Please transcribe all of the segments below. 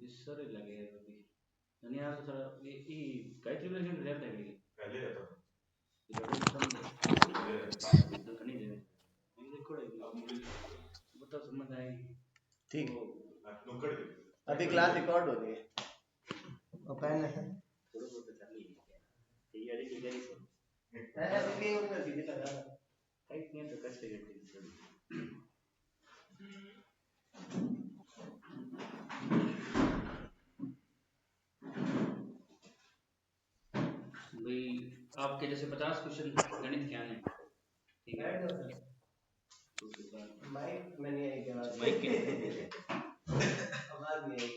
Sir लगे अभी यानी यार थोड़ा ये गायत्री में रहता है कि पहले रहता था नहीं दे देखो बताओ समझ आएगी ठीक नुक्कड़ अभी क्लास रिकॉर्ड हो रही है और पेन है थोड़ा बहुत चल ही है तैयारी की गई सर अभी नहीं होगा सीधे लगा टाइट नहीं तो कैसे करते भाई आपके जैसे 50 क्वेश्चन गणित के आने ठीक है माइक में नहीं आई क्या माइक के आवाज नहीं आई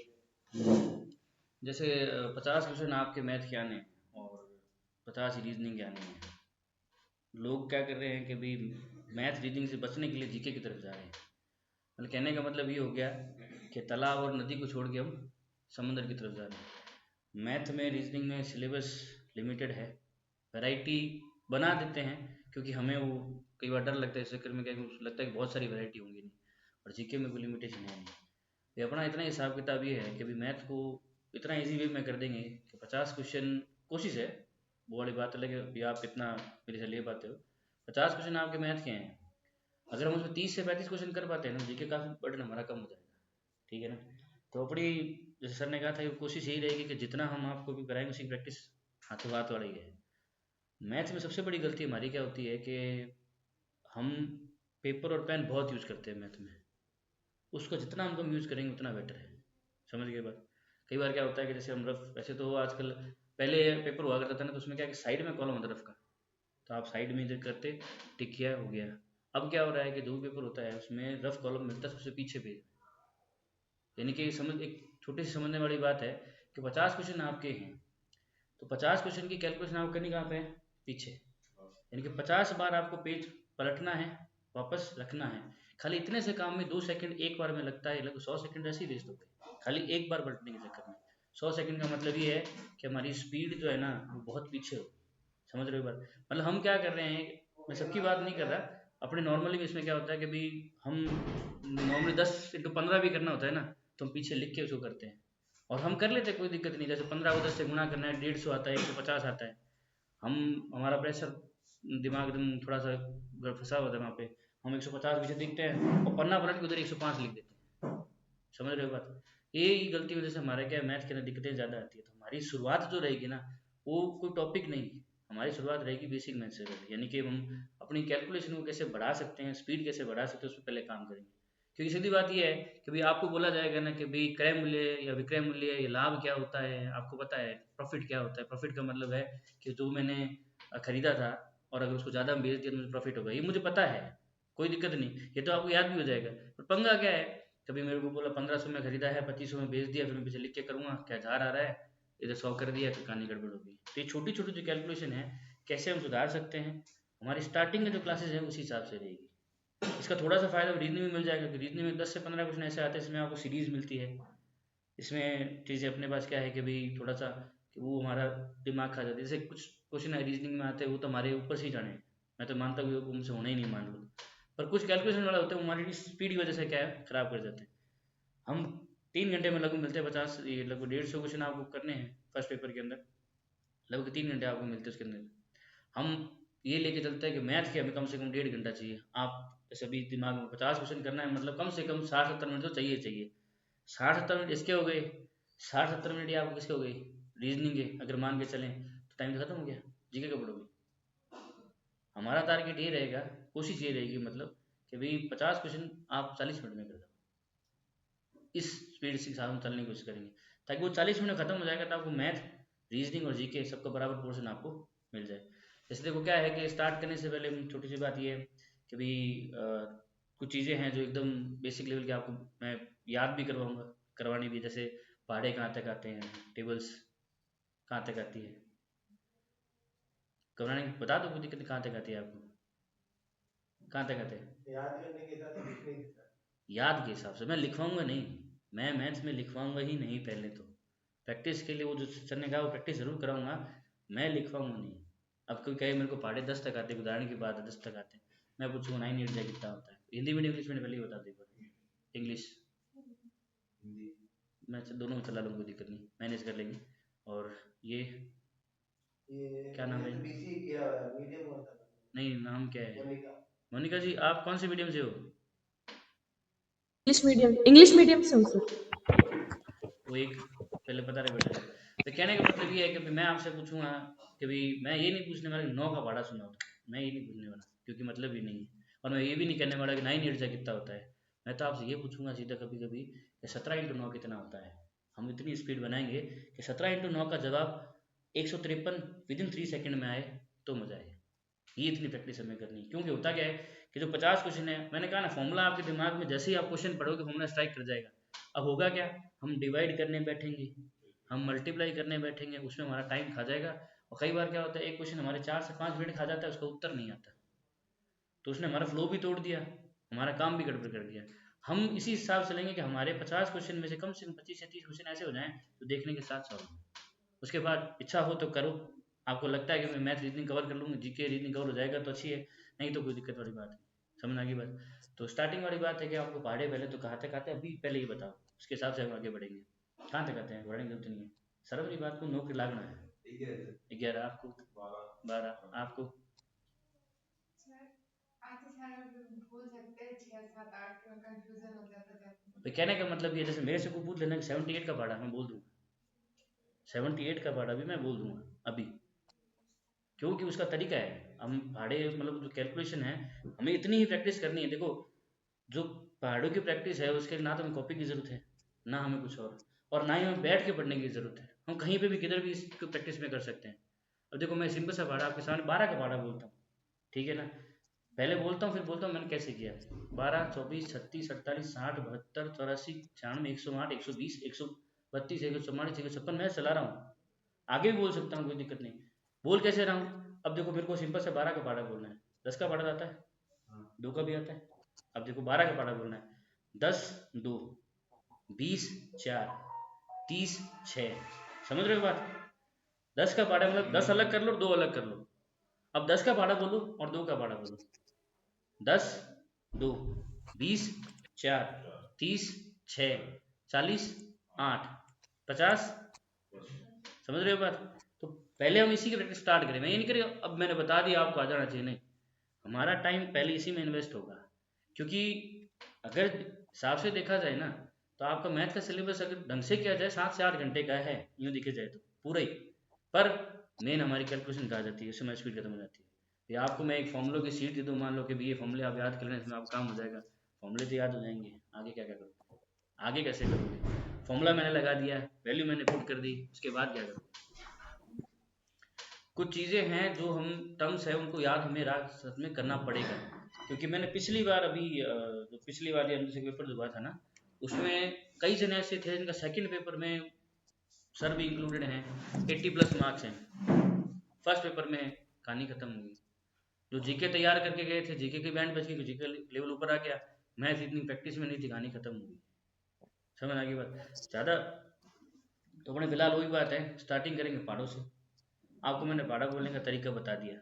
जैसे 50 क्वेश्चन आपके मैथ के आने हैं और 50 ही रीजनिंग के आने हैं। लोग क्या कर रहे हैं कि भाई मैथ रीजनिंग से बचने के लिए जीके की तरफ जा रहे हैं। मतलब कहने का मतलब ये हो गया कि तालाब और नदी को छोड़ के हम समुद्र की तरफ जा रहे हैं। मैथ में रीजनिंग में सिलेबस लिमिटेड है, वैरायटी बना देते हैं क्योंकि हमें वो कई बार डर लगता है इस चक्कर में, क्या लगता है कि बहुत सारी वैरायटी होंगी नहीं, और जीके में कोई लिमिटेशन है नहीं। ये अपना इतना हिसाब किताब ये है कि अभी मैथ को इतना इजी वे में कर देंगे कि 50 क्वेश्चन, कोशिश है, वो वाली बात अलग है अभी आप कितना मेरे से ले पाते हो। 50 क्वेश्चन आपके मैथ के हैं, अगर हम उसमें 30 से 35 क्वेश्चन कर पाते हैं ना, जीके काफ़ी बर्डन हमारा कम हो जाएगा, ठीक है ना। तो अपनी जैसे सर ने कहा था कोशिश यही रहेगी कि जितना हम आपको भी कराएंगे उसी की प्रैक्टिस हाथों हाथ वाली है। मैथ में सबसे बड़ी गलती हमारी क्या होती है कि हम पेपर और पेन बहुत यूज़ करते हैं मैथ में, उसको जितना हम कम यूज़ करेंगे उतना बेटर है। समझ गए बात। कई बार क्या होता है कि जैसे हम रफ, वैसे तो आजकल, पहले पेपर हुआ करता था ना तो उसमें क्या है कि साइड में कॉलम होता रफ का, तो आप साइड में इधर करते, टिक किया, हो गया। अब क्या हो रहा है कि जो भी पेपर होता है उसमें रफ कॉलम मिलता है सबसे पीछे पे, यानी कि समझ, एक छोटी सी समझने वाली बात है कि 50 क्वेश्चन आपके हैं तो 50 क्वेश्चन की कैलकुलेशन आप करनी कहाँ पे है, पीछे। यानी कि 50 बार आपको पेज पलटना है, वापस रखना है। खाली इतने से काम में 2 सेकंड एक बार में लगता है, लगभग 100 सेकंड ऐसे ही वेस्ट होते हैं खाली एक बार पलटने के चक्कर में। 100 सेकंड का मतलब ये है कि हमारी स्पीड जो है ना वो बहुत पीछे हो। समझ रहे हो बात। मतलब हम क्या कर रहे हैं, मैं सबकी बात नहीं कर रहा, अपने नॉर्मली में इसमें क्या होता है कि भाई हम नॉर्मली 10 × 15 भी करना होता है ना तो हम पीछे लिख के उसको करते हैं, और हम कर लेते हैं, कोई दिक्कत नहीं। जैसे 15 को 10 से गुणा करना है, 150 आता है, 150 आता है, हम, हमारा प्रेशर दिमाग एकदम थोड़ा सा फंसा हुआ था वहाँ पे, हम 150 पीछे देखते हैं और पन्ना पलट के उधर 105 लिख देते हैं। समझ रहे हो बात। ये गलती की वजह से हमारे क्या मैथ के अंदर दिक्कतें ज़्यादा आती है। तो हमारी शुरुआत जो रहेगी ना वो कोई टॉपिक नहीं, हमारी शुरुआत रहेगी बेसिक मैथ से, यानी कि हम अपनी कैलकुलेशन को कैसे बढ़ा सकते हैं, स्पीड कैसे बढ़ा सकते हैं, उस पर पहले काम करेंगे। क्योंकि सीधी बात ये है कि भाई आपको बोला जाएगा ना कि भाई क्रय मूल्य या विक्रय मूल्य, ये लाभ क्या होता है, आपको पता है प्रॉफिट क्या होता है। प्रॉफिट का मतलब है कि जो मैंने खरीदा था और अगर उसको ज़्यादा बेच दिया तो मुझे प्रॉफिट होगा, ये मुझे पता है, कोई दिक्कत नहीं, ये तो आपको याद भी हो जाएगा। पर पंगा क्या है, कभी मेरे को बोला 1500 में खरीदा है, 2500 में बेच दिया, फिर मैं पीछे लिख के करूँगा क्या जार आ रहा है, इधर 100 कर दिया, फिर कहानी गड़बड़ होगी। तो ये छोटी छोटी जो कैलकुलेशन है कैसे हम सुधार सकते हैं, हमारी स्टार्टिंग में जो क्लासेस हैं उसी हिसाब से रहेगी। इसका थोड़ा सा फायदा रीजनिंग में मिल जाएगा कि रीजनिंग में 10 से 15 क्वेश्चन ऐसे आते हैं इसमें आपको सीरीज मिलती है। इसमें चीज़ें अपने पास क्या है कि भाई थोड़ा सा कि वो हमारा दिमाग खा जाता है। जैसे कुछ क्वेश्चन है रीजनिंग में आते हैं वो तो हमारे ऊपर से ही जाने, मैं तो मानता हूँ वो उनसे होना ही नहीं, मान लो। पर कुछ कैलकुलेशन वाला होता है वो हमारी स्पीड की वजह से क्या है खराब कर जाते हैं। हम 3 घंटे में लगभग मिलते हैं 50, ये लगभग 150 क्वेश्चन आपको करने हैं फर्स्ट पेपर के अंदर, लगभग 3 घंटे आपको मिलते हैं उसके अंदर। हम ये लेके चलते हैं कि मैथ के हमें कम से कम 1.5 घंटा चाहिए। आप जैसे अभी दिमाग में 50 क्वेश्चन करना है मतलब कम से कम 60-70 मिनट तो चाहिए चाहिए। 60-70 मिनट इसके हो गए, 60-70 मिनट ये आपको किसके हो गई, रीजनिंग के। अगर मान के चलें तो टाइम तो खत्म हो गया, जीके कब पढ़ोगे। हमारा टारगेट ये रहेगा, कोशिश ये रहेगी मतलब कि भाई 50 क्वेश्चन आप 40 मिनट में कर दो, इस स्पीड से साथ हम चलने की कोशिश करेंगे ताकि वो 40 मिनट खत्म हो जाएगा तो आपको मैथ, रीजनिंग और जीके सबका बराबर पोर्शन आपको मिल जाए। जैसे देखो क्या है कि स्टार्ट करने से पहले छोटी सी बात ये है कि भाई कुछ चीज़ें हैं जो एकदम बेसिक लेवल के आपको मैं याद भी करवाऊँगा, करवानी भी। जैसे पहाड़े कहाँ तक आते हैं, टेबल्स कहाँ तक आती है, घबराने बता दो, कोई दिक्कत कहाँ तक आती है आपको, कहाँ तक आते हैं। याद करने के साथ लिखने के साथ याद के हिसाब से मैं लिखवाऊंगा नहीं, मैं मैथ्स में लिखवाऊंगा ही नहीं। पहले तो प्रैक्टिस के लिए वो जो सर ने कहा वो प्रैक्टिस ज़रूर कराऊंगा, मैं लिखवाऊंगा नहीं। अब कोई कहे मेरे को पहाड़े 10 तक आते हैं, उदाहरण की बात है 10 तक आते हैं, मैं पूछूंगा 9 8 जा कितना होता है। हिंदी मीडियम इंग्लिश मीडियम पहले ही बता दो एक बार। इंग्लिश, हिंदी मैं दोनों चला लूँगा, कोई दिक्कत नहीं, मैनेज कर लेंगे। और ये क्या नाम है? बीसी किया हुआ है, मीडियम होता है। नहीं, नाम क्या है? मोनिका। मोनिका जी, आप कौन से मीडियम से हो? इंग्लिश मीडियम से हूँ सर। वो एक पहले पता रहे बेटा। तो कहने का मतलब ये है कि मैं आपसे पूछूंगा कि भाई मैं ये नहीं पूछने वाला कि 9 का पहाड़ा सुना होता, मैं ये नहीं पूछने वाला, क्योंकि मतलब ही नहीं है। और मैं ये भी नहीं कहने वाला कि 9 ईयर्स कितना होता है। मैं तो आपसे ये पूछूंगा सीधा कभी कभी कि 17 × 9 कितना होता है। हम इतनी स्पीड बनाएंगे कि 17 × 9 का जवाब 153 विदिन 3 सेकेंड में आए तो मजा आए। ये इतनी प्रैक्टिस हमें करनी है, क्योंकि होता क्या है कि जो 50 क्वेश्चन है, मैंने कहा ना फॉर्मूला आपके दिमाग में जैसे ही आप क्वेश्चन पढ़ोगे फॉर्मूला स्ट्राइक कर जाएगा। अब होगा क्या, हम डिवाइड करने बैठेंगे, हम मल्टीप्लाई करने बैठेंगे, उसमें हमारा टाइम खा जाएगा। और कई बार क्या होता है, एक क्वेश्चन हमारे 4 से 5 मिनट खा जाता है, उसका उत्तर नहीं आता, तो उसने हमारा फ्लो भी तोड़ दिया, हमारा काम भी गड़बड़ कर दिया। हम इसी हिसाब से लेंगे कि हमारे 50 क्वेश्चन में से कम 25 से 30 क्वेश्चन ऐसे हो जाएं तो देखने के साथ सॉल्व। उसके बाद इच्छा हो तो करो, आपको लगता है कि मैं मैथ रीजनिंग कवर कर लूँगा, जीके रीजनिंग कवर हो जाएगा तो अच्छी है, नहीं तो कोई दिक्कत वाली बात नहीं। समझ आ गई बात? तो स्टार्टिंग वाली बात है कि आपको पहाड़े पहले तो कहाँ तक अभी पहले ये बताओ, उसके हिसाब से हम आगे बढ़ेंगे। कहाँ तक आते हैं, बढ़ने की जरूरत नहीं है। सर वाली बात को नौकरी लागना है। 11 आपको, 12 आपको। तो कहने का मतलब ये, जैसे मेरे से कोई पूछ लेना कि 78 का पहाड़ा, मैं बोल दूंगा 78 का पहाड़ा भी मैं बोल दूंगा अभी, क्योंकि उसका तरीका है। हम पहाड़े मतलब जो कैलकुलेशन है हमें इतनी ही प्रैक्टिस करनी है। देखो जो पहाड़ों की प्रैक्टिस है उसके ना तो हमें कॉपी की ज़रूरत है, ना हमें कुछ और ना ही हमें बैठ के पढ़ने की ज़रूरत है। हम कहीं पे भी किधर भी इसको प्रैक्टिस में कर सकते हैं। अब देखो मैं सिंपल सा पहाड़ा आपके सामने 12 का पहाड़ा बोलता हूँ, ठीक है ना? पहले बोलता हूँ फिर बोलता हूँ मैंने कैसे किया। 12, 24, 36, 48, 60, 72, 84, 96, 108, 120, 132, 144, 156 मैं चला रहा हूँ। आगे भी बोल सकता हूँ, कोई दिक्कत नहीं। बोल कैसे रहा हूँ, अब देखो मेरे को सिंपल से 12 का पहाड़ा बोलना है। 10 का पहाड़ा आता है, 2 का भी आता है। अब देखो 12 का पहाड़ा बोलना है, 10, 2, 20, 4, 30, 6। समझ रहे हो बात? 10 का पहाड़ा मतलब 10 अलग कर लो, 2 अलग कर लो। अब 10 का पहाड़ा बोलो और 2 का पहाड़ा बोलो। 10, 2, 20, 4, 30, 6, 40, 8, 50। समझ रहे हो बात? तो पहले हम इसी की प्रैक्टिस स्टार्ट करें। मैं ये नहीं करें अब मैंने बता दिया आपको आ जाना चाहिए, नहीं, हमारा टाइम पहले इसी में इन्वेस्ट होगा। क्योंकि अगर हिसाब से देखा जाए ना तो आपका मैथ का सिलेबस अगर ढंग से किया जाए 7 से 8 घंटे का है, यूँ देखे जाए तो पूरा ही। पर मेन हमारी कैलकुलेशन कहा जाती है, उससे हमारी स्पीड खत्म हो जाती है। या आपको मैं एक फॉर्मूलों की सीट दे दूँ, मान लो कि ये फॉर्मूले आप याद कर लें, इसमें आपका काम हो जाएगा, फॉर्मूले तो याद हो जाएंगे, आगे क्या क्या करोगे, आगे कैसे करोगे? फॉर्मूला मैंने लगा दिया, वैल्यू मैंने पुट कर दी, उसके बाद क्या करोगे? कुछ चीज़ें हैं जो हम टर्म्स है उनको याद हमें सच में करना पड़ेगा। क्योंकि मैंने पिछली बार अभी जो पिछली वाली एमसीक्यू पेपर जो हुआ था ना, उसमें कई जन ऐसे थे जिनका सेकंड पेपर में सर भी इंक्लूडेड हैं, 80+ मार्क्स हैं। फर्स्ट पेपर में कहानी खत्म हुई। जो जीके तैयार करके गए थे, जीके की बैंड बच गई, जीके लेवल ऊपर आ गया, मैथ इतनी प्रैक्टिस में नहीं थी, कहानी खत्म हुई। समझ आ गई बात? ज़्यादा तो अपने फिलहाल वही बात है, स्टार्टिंग करेंगे पहाड़ों से। आपको मैंने पहाड़ा बोलने का तरीका बता दिया।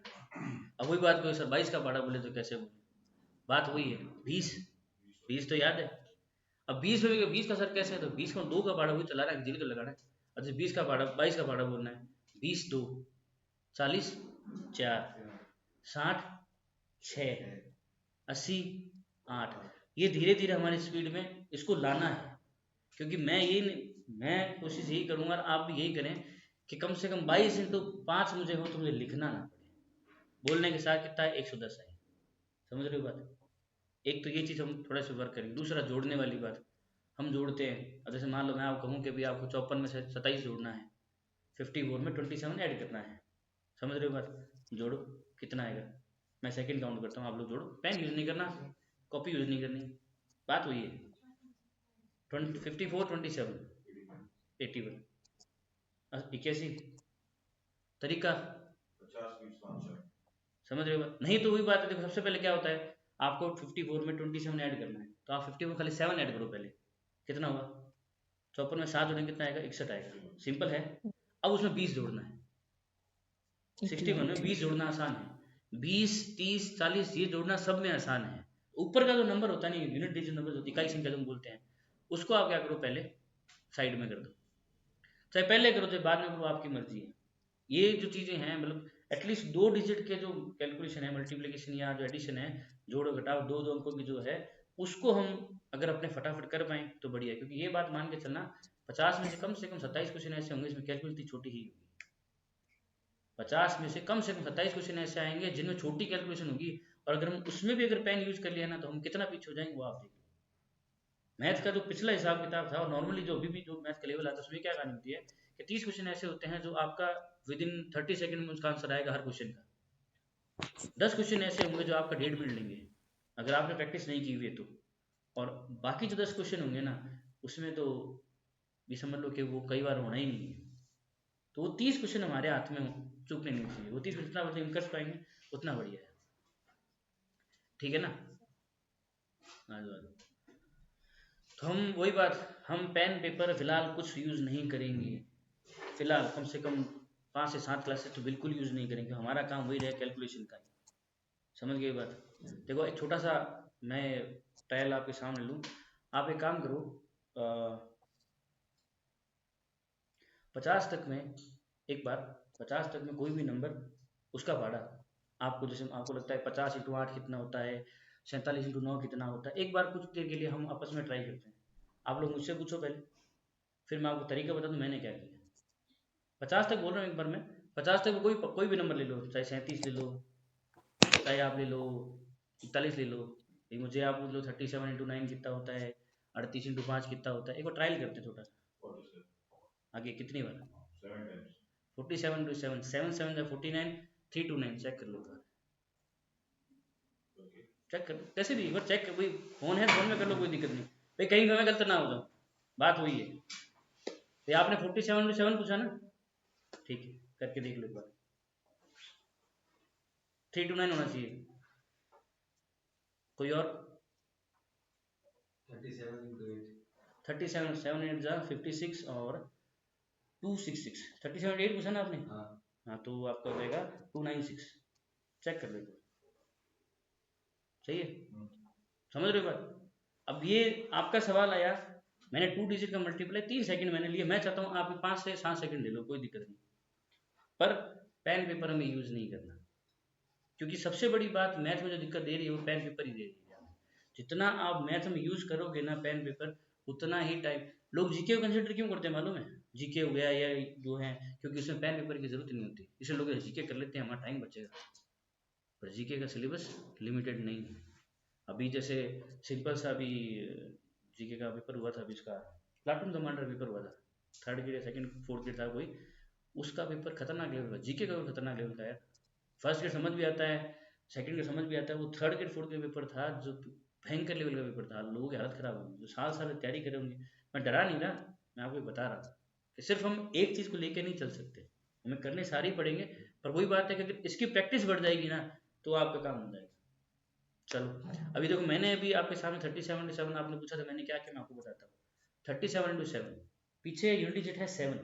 अब वही बात, कोई सर 22 का पहाड़ा बोले तो कैसे बोले? बात वही है, 20 तो याद है। अब 20 में 20 का सर कैसे है, तो 20 को 2 का पहाड़ा वही चला रहा है, दिल को लगाना है। अच्छा 20 का पहाड़ा 22 का पहाड़ा बोलना है, 20, 2, 40, 4, 60, 6, 80, 8। ये धीरे धीरे हमारी स्पीड में इसको लाना है। क्योंकि मैं कोशिश यही करूँगा और आप भी यही करें कि कम से कम 22 × 5 मुझे हो तो मुझे लिखना ना पड़े। बोलने के साथ कितना है, 110 है। समझ रहे हो बात? एक तो ये चीज़ हम थोड़ा सा वर्क करेंगे। दूसरा जोड़ने वाली बात, हम जोड़ते हैं। अब जैसे मान लो मैं आपको कहूँ कि भाई आपको 54 में से 27 जोड़ना है, 54 में 27 ऐड करना है। समझ रहे हो बात? जोड़ो, कितना आएगा? मैं सेकंड काउंट करता हूँ, आप लोग जोड़ो। पेन यूज़ नहीं करना, कॉपी यूज़ नहीं करनी, बात वही है। 54, 27, 81, 81 तरीका। समझ रहे हो बात? नहीं तो वही बात है, देखो सबसे पहले क्या होता है, आपको 54 में 27 ऐड करना है, तो आप 54 में खाली 7 ऐड करो पहले, कितना हुआ? 54 में 7 जोड़ेंगे कितना आएगा? 61 आएगा। सिंपल है। अब उसमें 20 जोड़ना है। 61 में 20 जोड़ना आसान है। 20, 30, 40 ये जोड़ना सब में आसान है। ऊपर का जो नंबर होता है नहीं, यूनिट डिजिट नंबर होती है, इकाई संख्या जो हम बोलते हैं, उसको आप क्या करो पहले साइड में कर दो, चाहे पहले करो चाहे बाद में करो, आपकी मर्जी है। ये जो चीज़ें हैं मतलब एटलीस्ट 2 डिजिट के जो कैलकुलेशन है, मल्टीप्लिकेशन या जो एडिशन है, जोड़ो घटाओ, दो अंकों की जो है, उसको हम अगर अपने फटाफट कर पाएँ तो बढ़िया है। क्योंकि ये बात मान के चलना, 50 में से कम 27 क्वेश्चन ऐसे होंगे जिसमें कैलकुलेशन छोटी ही होगी। 50 में से कम 27 क्वेश्चन ऐसे आएंगे जिनमें छोटी कैलकुलेशन होगी, और अगर हम उसमें भी अगर पेन यूज कर लिया ना तो हम कितना पीछे हो जाएंगे वो आप देखिए। मैथ का जो पिछला हिसाब किताब था और नॉर्मली जो अभी भी जो मैथ का लेवल आता है उसमें क्या कहानी होती है कि 30 क्वेश्चन ऐसे होते हैं जो आपका विद इन 30 सेकंड में उसका आंसर आएगा हर क्वेश्चन का। 10 क्वेश्चन ऐसे होंगे जो आपका 1.5 मिनट लेंगे अगर आपने प्रैक्टिस नहीं की हुई है तो, और बाकी जो 10 क्वेश्चन होंगे ना उसमें तो ये समझ लो कि वो कई बार होना ही नहीं है। तो वो 30 क्वेश्चन हमारे हाथ में चूकने नहीं चाहिए, वो 30 जितना मतलब कर पाएंगे उतना बढ़िया है। ठीक है ना? आ जाओ आ जाओ। तो हम वही बात, हम पेन पेपर फिलहाल कुछ यूज़ नहीं करेंगे, फिलहाल कम से कम 5 से 7 क्लासेस तो बिल्कुल यूज़ नहीं करेंगे। हमारा काम वही रहेगा कैलकुलेशन का ही। समझ गए बात? देखो एक छोटा सा मैं ट्रायल आपके सामने लूँ। आप एक काम करो, 50 तक में एक बार 50 तक में कोई भी नंबर उसका पढ़ा आपको, जैसे आपको लगता है 50 × 8 कितना होता है, 47 × 9 कितना होता है, एक बार कुछ देर के लिए हम आपस में ट्राई करते हैं। आप लोग मुझसे पूछो पहले, फिर मैं आपको तरीका बता दूं मैंने क्या किया। 50 तक बोल रहा हूँ एक बार मैं, 50 तक में कोई भी नंबर ले लो, चाहे 37 ले लो, चाहे आप ले लो 41 ले लो, ये मुझे आप पूछ लो 37 × 9 कितना होता है, 38 × 5 कितना होता है। एक बार ट्रायल करते हैं छोटा सा, आगे कितनी बार 47 × 7, 7 7 49, 3 2 9, चेक कर लो एक बार, चेक कर लो कैसे भी एक बार चेक कर, भाई फोन है फोन में कर लो, कोई दिक्कत नहीं भाई, कहीं मैं गलत ना हो जाऊँ, बात वही है। तो आपने 47 × 7 पूछा ना, ठीक है करके देख लो एक बार, 3 2 9 होना चाहिए। कोई और 37 7 8 जा 56 और 266, 37 8 पूछा ना आपने? हाँ तो आपका हो जाएगा 296, चेक कर लो एक बार, सही है? समझ रहे हो बात? अब ये आपका सवाल आया, मैंने 2 डिजिट का मल्टीप्लाई 3 सेकंड मैंने लिया, मैं चाहता हूँ आप 5 से 7 सेकंड ले लो, कोई दिक्कत नहीं, पर पेन पेपर हमें यूज नहीं करना। क्योंकि सबसे बड़ी बात मैथ में जो दिक्कत दे रही है वो पेन पेपर ही दे रही है। जितना आप मैथ में यूज करोगे ना पेन पेपर, उतना ही टाइम, लोग जीके को कंसिडर क्यों करते हैं मालूम है? जीके हो गया या जो है, क्योंकि उसमें पेन पेपर की जरूरत नहीं होती, इसलिए लोग जीके कर लेते हैं, हमारा टाइम बचेगा। पर जीके का सिलेबस लिमिटेड नहीं है। अभी जैसे सिंपल सा अभी जीके का पेपर हुआ था, अभी इसका प्लाटून कमांडर पेपर हुआ था, 3rd grade 2nd 4th grade था कोई, उसका पेपर खतरनाक लेवल का, जीके का भी खतरनाक लेवल का है। 1st ग्रेड समझ भी आता है, 2nd ग्रेड समझ भी आता है, वो 3rd grade 4th grade paper था जो भयंकर लेवल का पेपर था। लोगों की हालत खराब होगी जो साल साल तैयारी करे होंगे। मैं डरा नहीं रहा, मैं आपको बता रहा कि सिर्फ हम एक चीज़ को लेकर नहीं चल सकते, हमें करने सारे ही पड़ेंगे। पर वही बात है कि अगर इसकी प्रैक्टिस बढ़ जाएगी ना तो आपका काम हो जाएगा। चलो अभी देखो, मैंने अभी आपके सामने 37 × 7 आपने पूछा था, मैंने क्या किया मैं आपको बताता हूँ। 37 × 7 पीछे यूनिट डिजिट है 7,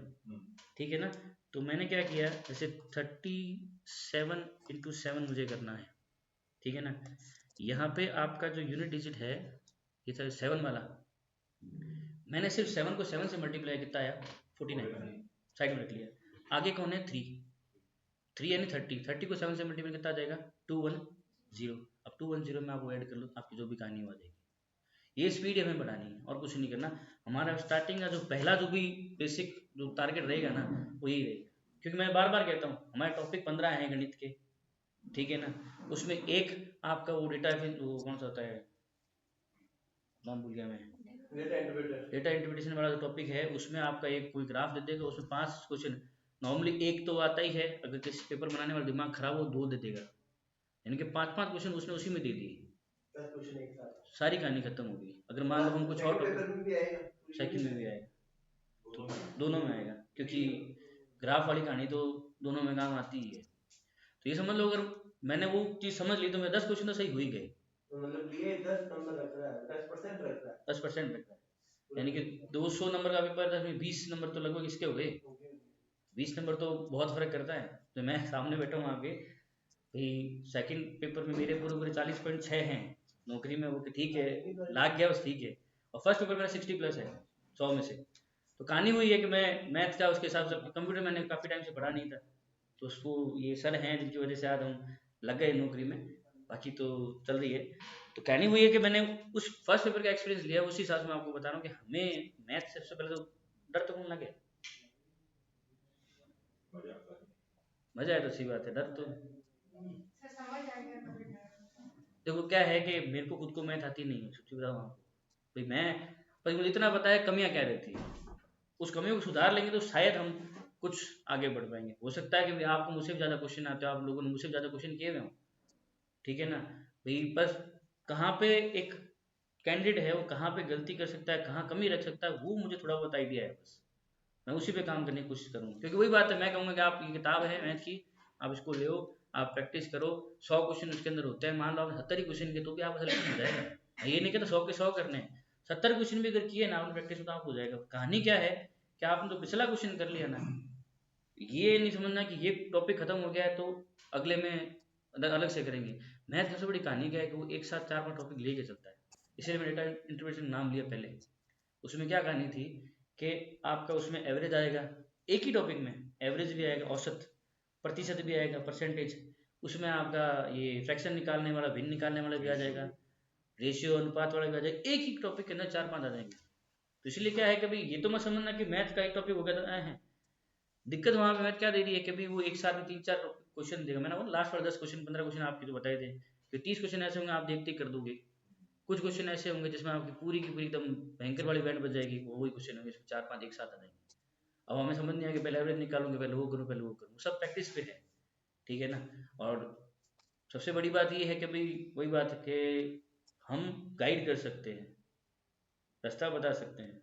ठीक है ना? तो मैंने क्या किया, जैसे 37 × 7 मुझे करना है, ठीक है ना? यहाँ पे आपका जो यूनिट डिजिट है ये था 7 वाला, मैंने सिर्फ 7 को 7 से मल्टीप्लाई कितना आया 49, साइड में रख लिया। आगे कौन है 3 यानी 30 को 7 से मल्टीप्लाई कितना आ जाएगा 210। अब 210 में आपको ऐड कर लो, आपकी जो भी कहानी हो जाएगी। ये स्पीड हमें बढ़ानी है और कुछ नहीं करना। हमारा स्टार्टिंग का जो पहला जो भी बेसिक जो टारगेट रहेगा ना वो यही रहेगा। क्योंकि मैं बार बार कहता हूँ हमारे टॉपिक 15 हैं गणित के, ठीक है ना? उसमें एक आपका वो डेटा वो कौन सा होता है, नाम भूल गया मैं, डेटा इंटरप्रिटेशन वाला जो टॉपिक है उसमें आपका एक कोई ग्राफ दे देगा, उसमें 5 क्वेश्चन, नॉर्मली एक तो आता ही है, अगर किसी पेपर बनाने वाला दिमाग खराब हो 2 दे देगा, यानी कि 5 क्वेश्चन उसने उसी में दे दिए, सारी कहानी खत्म हो गई। अगर मान लो हम कुछ और टॉपिक, सेकंड में भी आएगा तो दोनों में आएगा, क्योंकि ग्राफ वाली कहानी तो दोनों में काम आती ही है। तो ये समझ लो अगर मैंने वो चीज़ समझ ली तो मैं 10 क्वेश्चन तो सही हो ही गए, तो मतलब ये 10 नंबर रख रहा है, 10% रख रहा है, 10% रख रहा है, यानी कि 200 नंबर का पेपर है, 20 नंबर तो लगभग इसके हो गए। 20 नंबर तो बहुत फर्क करता है। तो मैं सामने बैठा हूँ आपके भाई, सेकंड पेपर में मेरे पूरे पूरे 40.6 हैं नौकरी में, वो ठीक है लाग गया बस, ठीक है। और फर्स्ट पेपर मेरा 60+ है 100 में से, तो कहानी वही है कि मैं मैथ का उसके हिसाब से, कंप्यूटर मैंने काफ़ी टाइम से पढ़ा नहीं था, तो उसको ये सर हैं जिनकी वजह से आज हम लग गए नौकरी में, बाकी तो चल रही है। तो कहानी वही है कि मैंने उस फर्स्ट पेपर का एक्सपीरियंस लिया, उसी हिसाब से मैं आपको बता रहा हूँ कि हमें मैथ से सबसे पहले तो डर तो कौन लगे, मजा आया तो सही बात है, डर तो देखो क्या है कि मेरे को खुद को मैथ आती नहीं है, सच्ची बताऊँ आपको भाई, मैं पर मुझे इतना पता है कमियां क्या रहती है, उस कमियों को सुधार लेंगे तो शायद हम कुछ आगे बढ़ पाएंगे। हो सकता है कि भाई आपको मुझसे भी ज़्यादा क्वेश्चन आते हो, आप लोगों ने मुझसे भी ज़्यादा क्वेश्चन किए हुए हो, ठीक है ना भाई, बस कहाँ पे एक कैंडिडेट है वो कहाँ पे गलती कर सकता है, कहाँ कमी रख सकता है, वो मुझे थोड़ा बहुत आइडिया है, बस मैं उसी पे काम करने की कोशिश करूँगा। क्योंकि वही बात है, मैं कहूँगा कि आप ये किताब है मैथ की, आप इसको ले, आप प्रैक्टिस करो, 100 क्वेश्चन उसके अंदर होते हैं, मान लो आपने 70 ही क्वेश्चन किए तो भी आप सिलेक्शन हो जाएगा। ये नहीं कहता 100 के 100 करने हैं, 70 क्वेश्चन भी अगर किए ना आपने प्रैक्टिस तो आप हो जाएगा। कहानी क्या है कि आपने तो पिछला क्वेश्चन कर लिया ना, ये नहीं समझना कि ये टॉपिक खत्म हो गया है तो अगले में अलग से करेंगे। मैथ सबसे बड़ी कहानी क्या है कि वो एक साथ 4-5 टॉपिक लेके चलता है, इसलिए मैंने डेटा इंटरप्रिटेशन नाम लिया पहले। उसमें क्या कहानी थी कि आपका उसमें एवरेज आएगा, एक ही टॉपिक में एवरेज भी आएगा, औसत प्रतिशत भी आएगा, परसेंटेज, उसमें आपका ये फ्रैक्शन निकालने वाला, भिन्न निकालने वाला भी आ जाएगा, रेशियो अनुपात वाला भी आ जाएगा, एक ही टॉपिक के अंदर 4-5 आ जाएंगे। तो इसलिए क्या है कि भाई ये तो मैं समझना कि मैथ का एक टॉपिक हो गया तो है, दिक्कत वहां पे मैथ क्या दे रही है कि भाई वो एक साथ में 3-4 क्वेश्चन देगा, मैंने लास्ट वाले 10 क्वेश्चन 15 क्वेश्चन आपके जो बताए थे कि 30 क्वेश्चन ऐसे होंगे आप देखते ही कर दोगे, कुछ क्वेश्चन ऐसे होंगे जिसमें आपकी पूरी की पूरी एकदम भयंकर वाली बैंड बच जाएगी, वो वही क्वेश्चन होंगे इसमें 4-5 एक साथ आ जाएंगे। अब हमें समझ नहीं आया कि पहले एवरेज निकालूंगे, पहले वो करूँ, पहले वो करूँ, सब प्रैक्टिस पे है, ठीक है ना। और सबसे बड़ी बात ये है कि भाई वही बात है कि हम गाइड कर सकते हैं, रास्ता बता सकते हैं,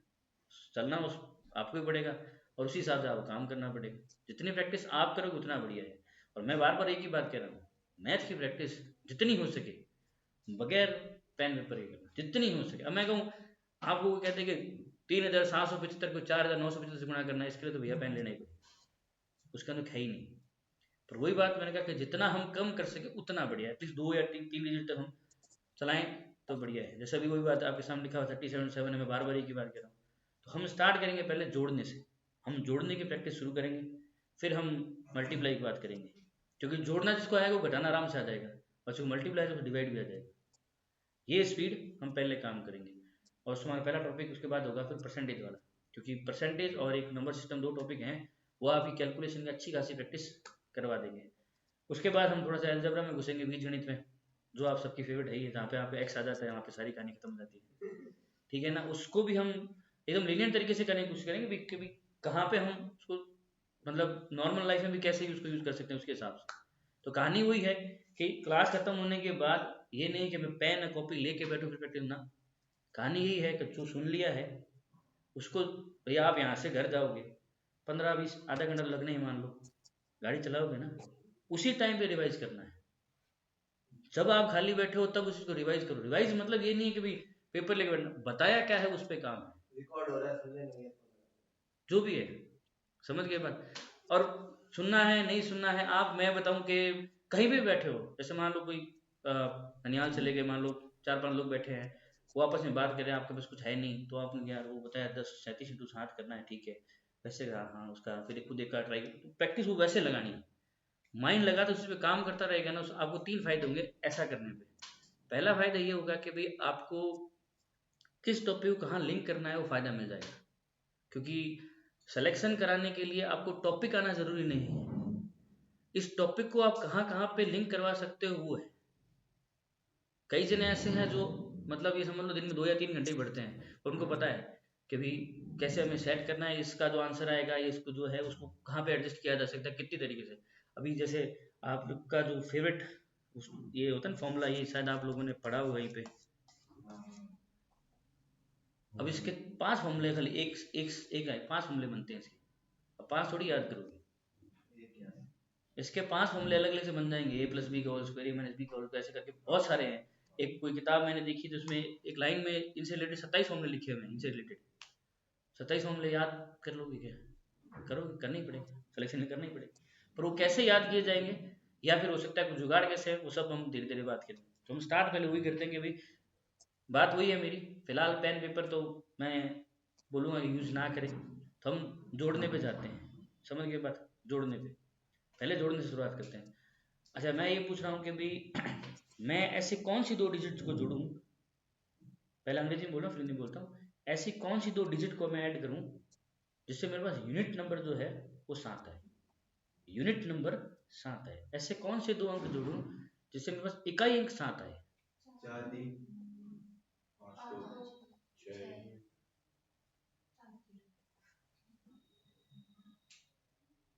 चलना उस आपको ही पड़ेगा और उसी हिसाब से आपको काम करना पड़ेगा। जितनी प्रैक्टिस आप करोगे उतना बढ़िया है। और मैं बार बार एक ही बात कह रहा हूँ, मैथ की प्रैक्टिस जितनी हो सके बगैर पेन पेपर के करना, जितनी हो सके। अब मैं कहूँ आप लोग कहते हैं कि 3775 को 4975 से गुणा करना है, इसके लिए तो भैया पेन लेना ही पड़ेगा, उसका तो है ही नहीं। पर वही बात मैंने कहा कि जितना हम कम कर सके उतना बढ़िया है, एटलीस्ट 2 या 3 डिजिट तक हम चलाएं तो बढ़िया है। जैसे अभी वही बात आपके सामने लिखा हुआ 37.7 है, मैं बार बार एक ही बात कह रहा हूँ। तो हम स्टार्ट करेंगे पहले जोड़ने से, हम जोड़ने की प्रैक्टिस शुरू करेंगे, फिर हम मल्टीप्लाई की बात करेंगे, क्योंकि जोड़ना जिसको आएगा वो घटाना आराम से आ जाएगा, और जो मल्टीप्लाई है तो डिवाइड भी आ जाएगा। ये स्पीड हम पहले काम करेंगे, और उसमें हमारा पहला टॉपिक उसके बाद होगा फिर परसेंटेज वाला, क्योंकि परसेंटेज और एक नंबर सिस्टम 2 टॉपिक हैं, वो आपकी कैलकुलेशन की अच्छी खासी प्रैक्टिस करवा देंगे। उसके बाद हम थोड़ा सा अलजेब्रा में घुसेंगे, बीजगणित में, जो आप सबकी फेवरेट है ही, जहाँ पे आपको एक्स आ जाता है वहाँ पे सारी कहानी खत्म हो जाती है, ठीक है ना। उसको भी हम एकदम लीनियर तरीके से करने की कोशिश करेंगे कि भाई कहाँ पे हम उसको मतलब नॉर्मल लाइफ में भी कैसे उसको यूज़ कर सकते हैं उसके हिसाब से। तो कहानी वही है कि क्लास खत्म होने के बाद ये नहीं कि मैं पेन और कॉपी लेके बैठूँ फिर प्रैक्टिस ना, कहानी यही है कि जो सुन लिया है उसको, भैया आप यहाँ से घर जाओगे 15-20 आधा घंटा तो लगना ही, मान लो गाड़ी चलाओगे ना, उसी टाइम पे रिवाइज करना है। जब आप खाली बैठे हो तब उसको रिवाइज करो। रिवाइज मतलब ये नहीं है कि भाई पेपर लेके बैठना, बताया क्या है उस पर काम है, रिकॉर्ड हो रहा है, सुनने नहीं है। जो भी है, समझ गए बात। और सुनना है नहीं सुनना है, आप मैं बताऊं कि कहीं भी बैठे हो, जैसे मान लो कोई ननिहाल चले गए, मान लो 4-5 लोग बैठे हैं, वो आपस में बात कर रहे हैं, आपके पास कुछ है नहीं, तो आपने यार वो बताया 10 37 करना है, ठीक है वैसे हाँ हाँ उसका फिर खुद एक का ट्राई, प्रैक्टिस वो वैसे लगानी है, माइंड लगा तो उस पर काम करता रहेगा ना, आपको 3 फायदे होंगे ऐसा करने पे। पहला फायदा ये होगा कि भाई आपको किस टॉपिक को कहाँ लिंक करना है वो फायदा मिल जाएगा, क्योंकि सिलेक्शन कराने के लिए आपको टॉपिक आना जरूरी नहीं है, इस टॉपिक को आप कहाँ कहाँ पे लिंक करवा सकते हो वो है। कई जने ऐसे हैं जो मतलब ये समझ लो दिन में 2 या 3 घंटे पढ़ते हैं और उनको पता है कि भाई कैसे हमें सेट करना है, इसका जो आंसर आएगा ये इसको जो है उसको कहाँ पे एडजस्ट किया जा सकता है, कितनी तरीके से। अभी जैसे आपका जो फेवरेट ये होता है ना फॉर्मूला, ये शायद आप लोगों ने पढ़ा हो वहीं पे। अब इसके 5 फॉर्मूले खाली एक एक एक है, 5 फॉर्मूले बनते हैं इसके, अब 5 थोड़ी याद करोगे, ये क्या है? इसके 5 फॉर्मूले अलग अलग से बन जाएंगे, ए प्लस बी का होल स्क्वायर, ए माइनस बी का होल स्क्वायर, ऐसे करके बहुत सारे हैं। एक कोई किताब मैंने देखी जिसमें एक लाइन में इनसे रिलेटेड 27 फॉर्मूले लिखे हुए हैं, इनसे रिलेटेड 27 फॉर्मूले याद कर लोगे क्या, करोगे, करना ही पड़ेगा, सिलेक्शन करना ही पड़ेगा। पर वो कैसे याद किए जाएंगे, या फिर हो सकता है कुछ जुगाड़ कैसे है, वो सब हम धीरे धीरे बात करें। तो हम स्टार्ट पहले वही करते हैं कि भाई बात वही है मेरी, फिलहाल पेन पेपर तो मैं बोलूँगा कि यूज़ ना करें, तो हम जोड़ने पे जाते हैं, समझ गए बात, जोड़ने पे, पहले जोड़ने से शुरुआत करते हैं। अच्छा मैं ये पूछ रहा हूँ कि भाई मैं ऐसी कौन सी 2 डिजिट को जोड़ूँ, पहले अंग्रेजी में बोल रहा हूँ फिर हिंदी बोलता हूँ, ऐसी कौन सी 2 डिजिट को मैं ऐड करूँ जिससे मेरे पास यूनिट नंबर जो है वो 7 है, यूनिट नंबर 7 है, ऐसे कौन से 2 अंक जोड़ूं जिससे मेरे पास इकाई अंक 7 आए। 4 3 5 2 6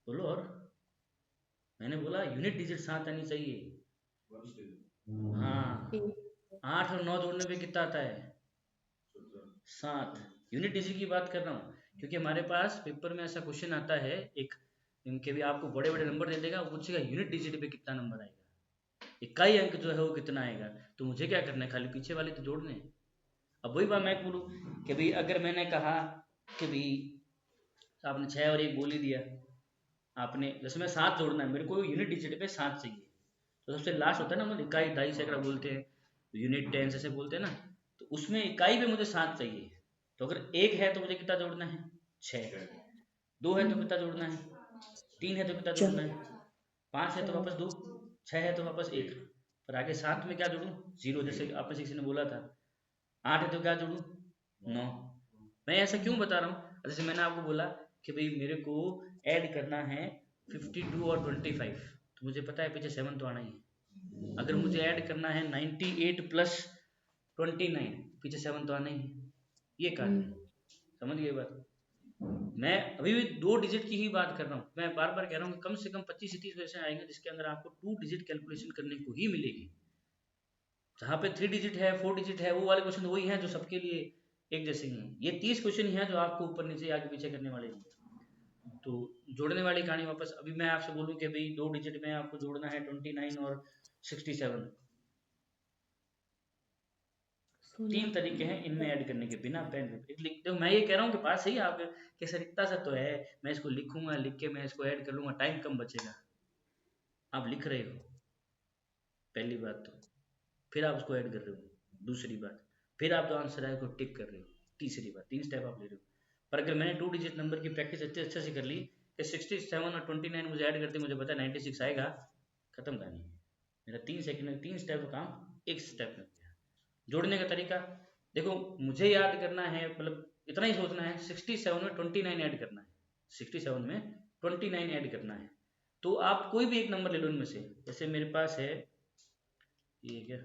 बोलो और, मैंने बोला यूनिट डिजिट 7 आनी चाहिए। 1 still हाँ, 8 और 9 जोड़ने पे कितना आता है, 17 7। यूनिट डिजिट की बात कर रहा हूँ क्योंकि हमारे पास पेपर में ऐसा क्वेश्चन आता है एक, इनके भी आपको बड़े बड़े नंबर दे देगा, वो पूछेगा यूनिट डिजिट पे कितना नंबर आएगा, इकाई अंक जो है वो कितना आएगा, तो मुझे क्या करना है, खाली पीछे वाले तो जोड़ने हैं। अब वही बात मैं बोलूँ कि भाई अगर मैंने कहा कि भाई आपने 6 और 1 बोल ही दिया, आपने जैसे मैं 7 जोड़ना है, मेरे को यूनिट डिजिट पे 7 चाहिए, तो सबसे लास्ट होता है ना, मतलब इकाई ढाई सैकड़ा बोलते हैं, यूनिट टेंस ऐसे बोलते हैं ना, तो उसमें इकाई पे मुझे 7 चाहिए। तो अगर 1 है तो मुझे कितना जोड़ना है, 6, 2 है तो कितना जोड़ना है, 3 है तो कितना जोड़ना है, 5 है तो वापस 2, 6 है तो वापस 1, पर आगे 7 में क्या जोड़ूँ, 0, जैसे आपने किसी ने बोला था। 8 है तो क्या जोड़ूँ, 9। मैं ऐसा क्यों बता रहा हूँ, जैसे मैंने आपको बोला कि भाई मेरे को ऐड करना है 52 और 25, तो मुझे पता है पीछे 7 तो आना ही है। अगर मुझे ऐड करना है 98 प्लस 29, पीछे 7 तो आना ही है, ये कारण है, समझ गए बात। मैं अभी भी 2 डिजिट की ही बात कर रहा हूँ, मैं बार बार कह रहा हूँ कि कम से कम 25 से 30 क्वेश्चन आएंगे जिसके अंदर आपको 2 डिजिट कैलकुलेशन करने को ही मिलेगी। जहाँ पे 3 डिजिट है 4 डिजिट है वो वाले क्वेश्चन वही हैं जो सबके लिए एक जैसे ही हैं, ये 30 क्वेश्चन ही हैं जो आपको ऊपर नीचे आगे पीछे करने वाले हैं। तो जोड़ने वाली कहानी वापस, अभी मैं आपसे बोलूँ कि भाई 2 डिजिट में आपको जोड़ना है 29 और 67, 3 तरीके हैं इनमें ऐड करने के, बिना पेन पेपर लिख दो। मैं ये कह रहा हूँ कि बात सही है आपके कि सर इतना सा तो है, मैं इसको लिखूंगा, लिख के मैं इसको ऐड कर लूंगा, टाइम कम बचेगा। आप लिख रहे हो पहली बात तो, फिर आप उसको ऐड कर रहे हो दूसरी बात, फिर आप जो आंसर है उसको टिक कर रहे हो तीसरी बात, 3 स्टेप आप ले रहे हो। पर अगर मैंने 2 डिजिट नंबर की प्रैक्टिस अच्छे से कर ली कि 67 और 29 मुझे ऐड करते मुझे पता है 96 आएगा, खत्म कहानी है। मेरा 3 सेकंड में 3 स्टेप का काम 1 स्टेप में किया। जोड़ने का तरीका देखो, मुझे याद करना है, मतलब इतना ही सोचना है 67 में 29 ऐड करना है, 67 में 29 ऐड करना है। तो आप कोई भी एक नंबर ले लो इनमें से, जैसे मेरे पास है ये क्या,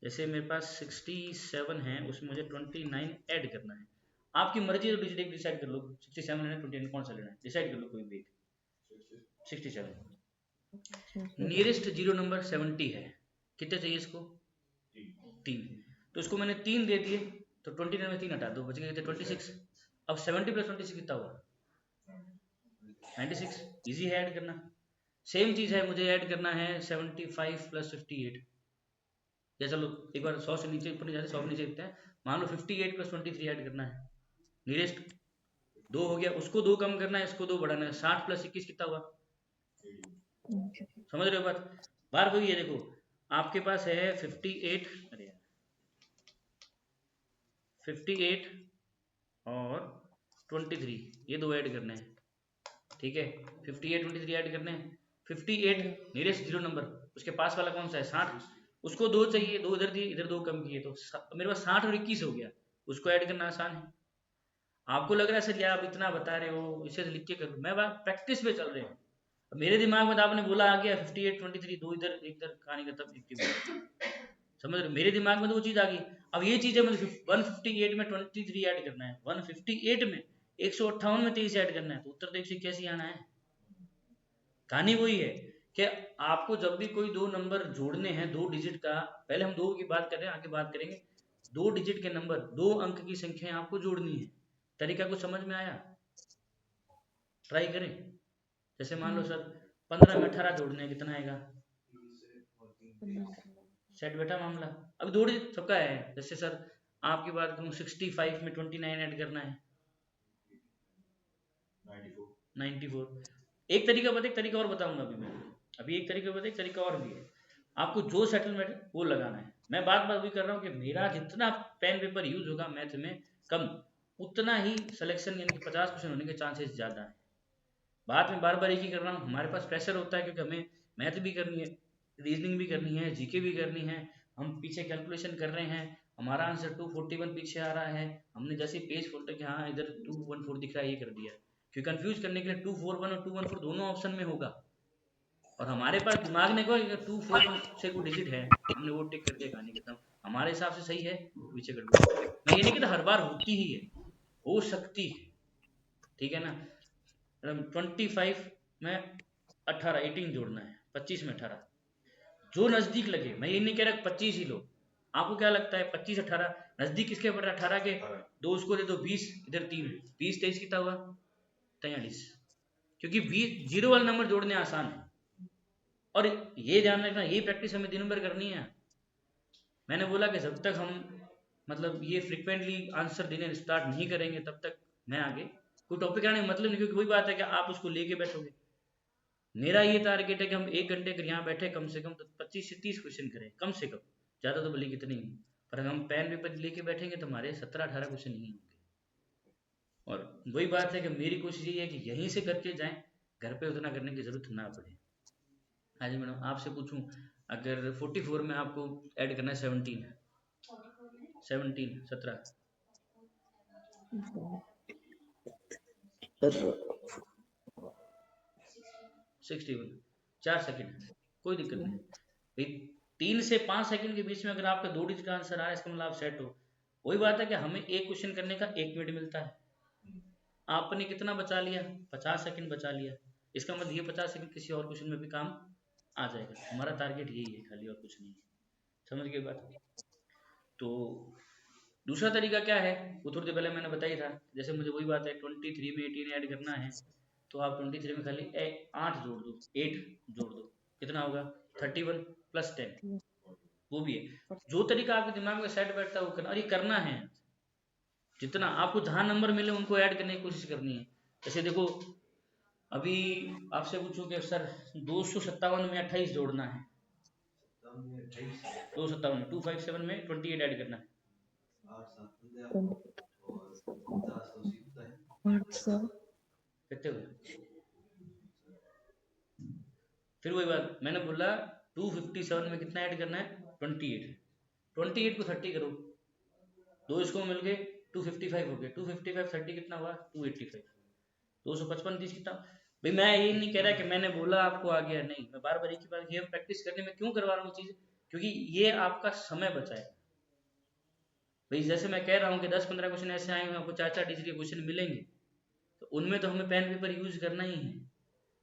जैसे मेरे पास 67 है उसमें मुझे 29 ऐड करना है। आपकी मर्जी है तो डिजिट एक डिसाइड कर लो, 67 है 29 कौन सा लेना है, डिसाइड कर लो कोई भी एक। 67 नियरेस्ट जीरो नंबर 70 है, कितने चाहिए इसको, 3, तो इसको मैंने 3 दे दिए, तो 29 में 3 हटा दो, बच गए 26। अब 70 प्लस 26 कितना हुआ, 96, इजी है ऐड करना। सेम चीज़ है, मुझे ऐड करना है 75 प्लस 58, या चलो एक बार 100 से नीचे ऊपर नहीं जाते, 100 नीचे लिखते हैं, मान लो 58 प्लस 23 ऐड करना है, नियरेस्ट 2 हो गया, उसको 2 कम करना है, इसको 2 बढ़ाना है, 60 प्लस 21 कितना हुआ, समझ रहे हो बात। बार वही है, देखो आपके पास है 58, अरे 58 और 23, ये 2 ऐड करने हैं, ठीक है, 58 23 ऐड करने हैं। 58 नियरेस्ट जीरो नंबर, उसके पास वाला कौन सा है 60, उसको 2 चाहिए, 2 इधर दिए इधर 2 कम किए, तो मेरे पास 60 और 21 हो गया, उसको ऐड करना आसान है। आपको लग रहा है सर यार आप इतना बता रहे हो इसे लिख के करो, मैं बात प्रैक्टिस पे चल रहे हूँ। मेरे दिमाग में तो आपने बोला आ गया 58 23, 2 इधर एक इधर, कहानी खत्म, समझ रहे, मेरे दिमाग में तो वो चीज़ आ गई। अब ये चीज़ है मुझे 158 में 23 ऐड करना है, 158 में 158 में 23 ऐड करना है, तो उत्तर तो 181 आना है। कहानी वही है कि आपको जब भी कोई 2 नंबर जोड़ने हैं 2 डिजिट का, पहले हम 2 की बात कर रहे हैं, आगे बात करेंगे, 2 डिजिट के नंबर 2 अंक की संख्या आपको जोड़नी है। तरीका कुछ समझ में आया, ट्राई करें। जैसे मान लो सर 15 में 18 जोड़ने हैं, कितना आएगा, सेट बैठा मामला। अब 2 डिजिट सबका है, जैसे सर आपकी बात करूँ 65 में 29 ऐड करना है 94। एक तरीका बता, एक तरीका और बताऊंगा अभी मैं, अभी एक तरीका बता, एक तरीका और भी है। आपको जो सेटलमेंट वो लगाना है, मैं बात बात वही कर रहा हूँ कि मेरा जितना पेन पेपर यूज होगा मैथ में कम, उतना ही सिलेक्शन यानी कि 50% होने के चांसेस ज़्यादा है। बात में बार बार एक ही कर रहा हूँ, हमारे पास प्रेशर होता है क्योंकि हमें मैथ भी करनी है, रीजनिंग भी करनी है, जीके भी करनी है, हम पीछे कैलकुलेशन कर रहे हैं, हमारा आंसर 241 पीछे आ रहा है, हमने जैसे पेज खोलते कि हाँ इधर 214 दिख रहा है ये कर दिया, क्योंकि कंफ्यूज करने के लिए 241 और 214 दोनों ऑप्शन में होगा, और हमारे पास दिमाग ने कहा 241 से कोई डिजिट है, हमने वो टिक कर दिया, कहानी खत्म, हमारे हिसाब से सही है, पीछे कर दो। मैं ये नहीं कहता हर बार होती ही है, हो सकती है, ठीक है ना। 25 में 18 18 जोड़ना है, 25 में 18 जो नजदीक लगे, मैं ये नहीं कह रहा 25 ही लो, आपको क्या लगता है 25 18 नजदीक किसके पड़ रहा है, 18 के, दो उसको दे दो 20, इधर 3, 20 23 कितना हुआ 43, क्योंकि 20 जीरो वाला नंबर जोड़ने आसान है, और ये ध्यान रखना ये प्रैक्टिस हमें दिन भर करनी है। मैंने बोला कि जब तक हम मतलब ये फ्रिक्वेंटली आंसर देने स्टार्ट नहीं करेंगे तब तक मैं आगे कोई टॉपिक आने का मतलब नहीं, क्योंकि वही बात है कि आप उसको लेके बैठोगे। मेरा ये टारगेट है कि हम 1 घंटे अगर यहाँ बैठे कम से कम तो 25 से 30 क्वेश्चन करें, कम से कम, ज़्यादा तो भले कितने ही, पर अगर हम पेन पेपर लेके बैठेंगे तो हमारे 17-18 क्वेश्चन ही होंगे। और वही बात है कि मेरी कोशिश ये है कि यहीं से करके जाएं, घर पे उतना करने की ज़रूरत ना पड़े। हाँ जी मैडम, आपसे पूछूं, अगर 44 में आपको ऐड करना है 17 17 61 4 सेकंड, कोई दिक्कत नहीं भाई, 3 से 5 सेकंड के बीच में अगर आपका 2 डिजिट का आंसर आ रहा है इसका मतलब आप सेट हो। वही बात है कि हमें एक क्वेश्चन करने का 1 मिनट मिलता है, आपने कितना बचा लिया, 50 सेकंड बचा लिया, इसका मतलब ये 50 सेकंड किसी और क्वेश्चन में भी काम आ जाएगा। हमारा टारगेट यही है खाली, और कुछ नहीं है, समझ गए बात। तो दूसरा तरीका क्या है वो थोड़ी देर पहले मैंने बताया था, जैसे मुझे वही बात है 23 में 18 ऐड करना है, तो आप 23 में खाली 8 जोड़ दो, 8 जोड़ दो, कितना होगा 31 प्लस 10, वो भी है। जो तरीका आपके दिमाग में सेट बैठता है वो करना, और ये करना है, जितना आपको जहाँ नंबर मिले उनको ऐड करने की कोशिश करनी है। जैसे देखो अभी आपसे पूछो कि सर 257 में 28 जोड़ना है, 257 में 257 में 28 ऐड करना है, 800 कितने हुए। फिर वही बात मैंने बोला 257 में कितना ऐड करना है 28, 28 को 30 करो, दो इसको मिल गए 255 हो गए, 255 30 कितना हुआ 285, 255 30 कितना। भाई मैं ये नहीं कह रहा कि मैंने बोला आपको आ गया, नहीं, मैं बार बार एक ही बात, ये प्रैक्टिस करने में क्यों करवा रहा हूँ चीज़, क्योंकि ये आपका समय बचाएगा। भाई जैसे मैं कह रहा हूँ कि 10-15 क्वेश्चन ऐसे आए हैं आपको 4-4 डिजिट के क्वेश्चन मिलेंगे, तो उनमें तो हमें पेन पेपर यूज करना ही है।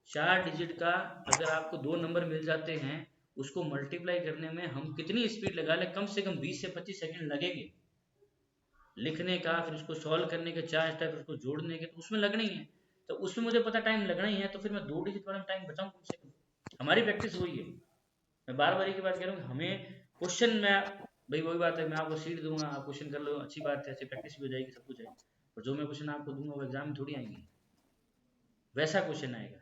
4 डिजिट का अगर आपको 2 नंबर मिल जाते हैं, उसको मल्टीप्लाई करने में हम कितनी स्पीड लगा लें, कम से कम 20 से 25 सेकंड लगेंगे लिखने का, फिर उसको सॉल्व करने के 4 स्टेप, उसको जोड़ने के, तो उसमें लगना ही है। तो उसमें मुझे पता टाइम लगना ही है, तो फिर मैं 2 डिजिट वाला टाइम बचाऊं कम से कम। हमारी प्रैक्टिस वही है, मैं बार बार एक ही बात कह रहा हूँ, हमें क्वेश्चन में भाई वही बात है, मैं आपको सीट दूंगा आप क्वेश्चन कर लो, अच्छी बात है, ऐसे प्रैक्टिस भी हो जाएगी, सब कुछ है, और जो मैं क्वेश्चन आपको दूंगा वो एग्जाम में थोड़ी आएंगे, वैसा क्वेश्चन आएगा,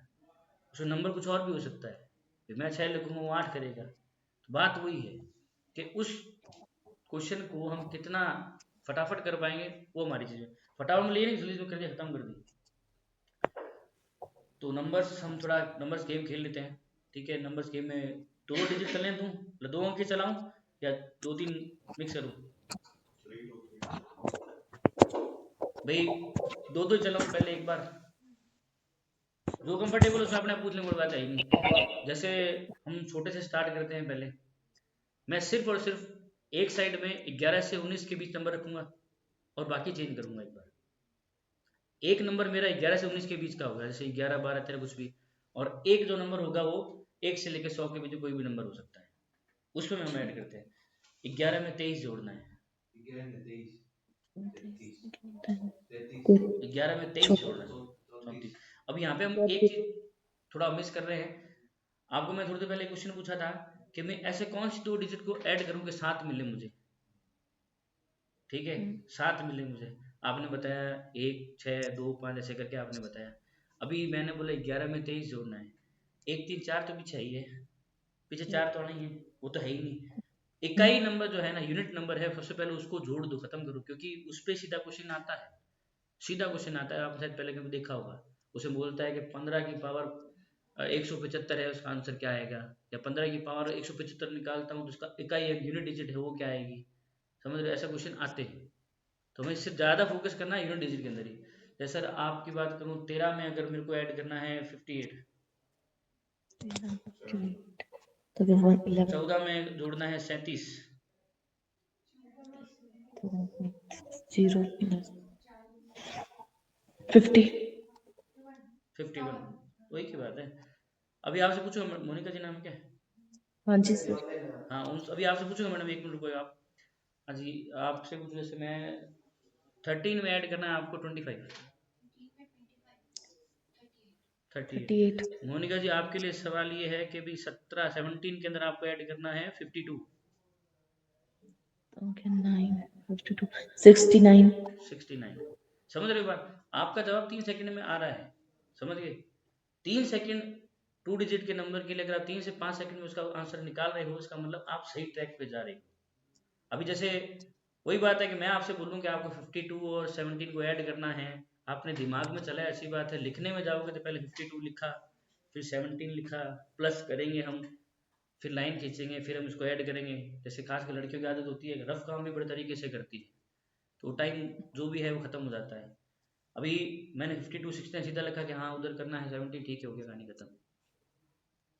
उसमें नंबर कुछ और भी हो सकता है, फिर मैं 6 लिखूंगा वो 8 करेगा। तो बात वही है कि उस क्वेश्चन को हम कितना फटाफट कर पाएंगे, वो हमारी चीज़ है। फटाफट में ले नहीं जल्दी में करके खत्म कर दी। तो नंबर्स हम थोड़ा नंबर्स गेम खेल लेते हैं, ठीक है। नंबर्स गेम में 2 डिजिट कर लें, दूँ 2 अंक के चलाऊँ या 2-3 मिक्स करूँ, भाई 2-2 चलाऊँ पहले एक बार, जो कंफर्टेबल उसमें अपने आप पूछ लें, कोई बात है ही नहीं। जैसे हम छोटे से स्टार्ट करते हैं, पहले मैं सिर्फ और सिर्फ एक साइड में 11 से 19 के बीच नंबर रखूंगा और बाकी चेंज करूंगा एक बार। एक नंबर मेरा 11 से 19 के बीच का होगा, जैसे 11 12 13 कुछ भी, और एक जो नंबर होगा वो 1 से लेकर 100 के बीच कोई भी नंबर हो सकता है, उसमें हम ऐड करते हैं। 11 में 23 जोड़ना है, 11 में 23 जोड़ना है 34। अब यहाँ पे हम एक चीज थोड़ा मिस कर रहे हैं, आपको मैं थोड़ी देर पहले क्वेश्चन पूछा था कि मैं ऐसे कौन सी 2 डिजिट को ऐड करूँ कि 7 मिले मुझे, ठीक है, 7 मिले मुझे, आपने बताया 1 6 2 5 ऐसे करके आपने बताया। अभी मैंने बोला 11 में 23 जोड़ना है, 1 3 4 तो पीछे ही है, पीछे 4 तो नहीं है, वो तो है ही नहीं, इकाई नंबर जो है ना, यूनिट नंबर है, सबसे पहले उसको जोड़ दो, खत्म करो, क्योंकि उस पर सीधा क्वेश्चन आता है। सीधा क्वेश्चन आता है, आपने शायद पहले कभी देखा होगा। उसे बोलता है कि 15 की पावर 175 है, उसका आंसर क्या आएगा, या 15 की पावर 175 निकालता हूँ तो उसका इकाई यूनिट डिजिट है वो क्या आएगी। समझ रहे हो, ऐसा क्वेश्चन आते हैं। तो हमें इससे ज़्यादा फोकस करना है यूनिट डिजिट के अंदर ही। जैसे सर आपकी बात करूँ, 13 में अगर मेरे को ऐड करना है 58, तो फिर 111 14 में जोड़ना है 37, तो 0 प्लस 50। 51, वही की बात है। अभी आपसे पूछो, मोनिका जी नाम क्या है? हाँ जी सर। हाँ उन अभी आपसे पूछूंगा मैडम, एक मिनट रुको आप। हाँ जी, आपसे कुछ जैसे मैं 13 में ऐड करना है आपको 25, 38। 38। मोनिका जी आपके लिए सवाल ये है कि भी 17 के अंदर आपको ऐड करना है 52, ओके 9 52 69। 69। समझ रहे हो बात? आपका जवाब 3 सेकंड में आ रहा है, समझ गए? 3 सेकंड, 2 डिजिट के नंबर के लिए अगर आप 3 से 5 सेकंड में उसका आंसर निकाल रहे हो, इसका मतलब आप सही ट्रैक पे जा रहे हो। अभी जैसे वही बात है कि मैं आपसे बोलूँ कि आपको 52 और 17 को ऐड करना है, आपने दिमाग में चला, ऐसी बात है। लिखने में जाओगे तो पहले 52 लिखा, फिर 17 लिखा, प्लस करेंगे हम, फिर लाइन खींचेंगे, फिर हम इसको ऐड करेंगे। जैसे खासकर लड़कियों की आदत होती है, रफ काम भी बड़े तरीके से करती है, तो टाइम जो भी है वो खत्म हो जाता है। अभी मैंने 52 16 सीधा लिखा कि हाँ उधर करना है 17, ठीक है, हो गया, कहानी खत्म।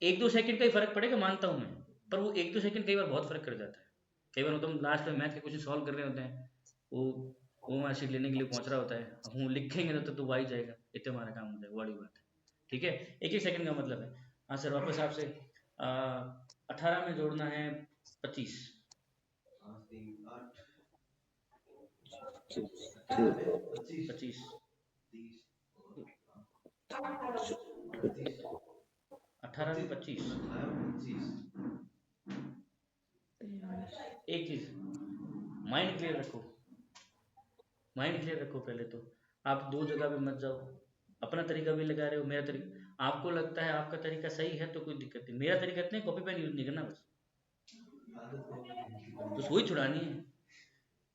1-2 सेकंड का ही फर्क पड़ेगा मानता हूँ मैं, पर वो 1-2 सेकंड कई बार बहुत फर्क कर जाता है। कई बार तुम लास्ट में मैथ के क्वेश्चन सॉल्व कर रहे होते हैं, वो वो मार्कशीट लेने के लिए पहुंच रहा होता है, अब हम लिखेंगे ना तो वो आ ही जाएगा, इतने हमारा काम हो जाएगा, बड़ी बात है। ठीक है, एक एक सेकंड का मतलब है। हाँ सर, वापस आपसे 18 में जोड़ना है 25, 25, 18 में 25। एक चीज माइंड क्लियर रखो, माइंड क्लियर रखो पहले तो। आप दो जगह पे मत जाओ, अपना तरीका भी लगा रहे हो, मेरा तरीका, आपको लगता है आपका तरीका सही है तो कोई दिक्कत नहीं, मेरा तरीका इतना कॉपी पेन यूज नहीं करना, बस वही छुड़ानी है।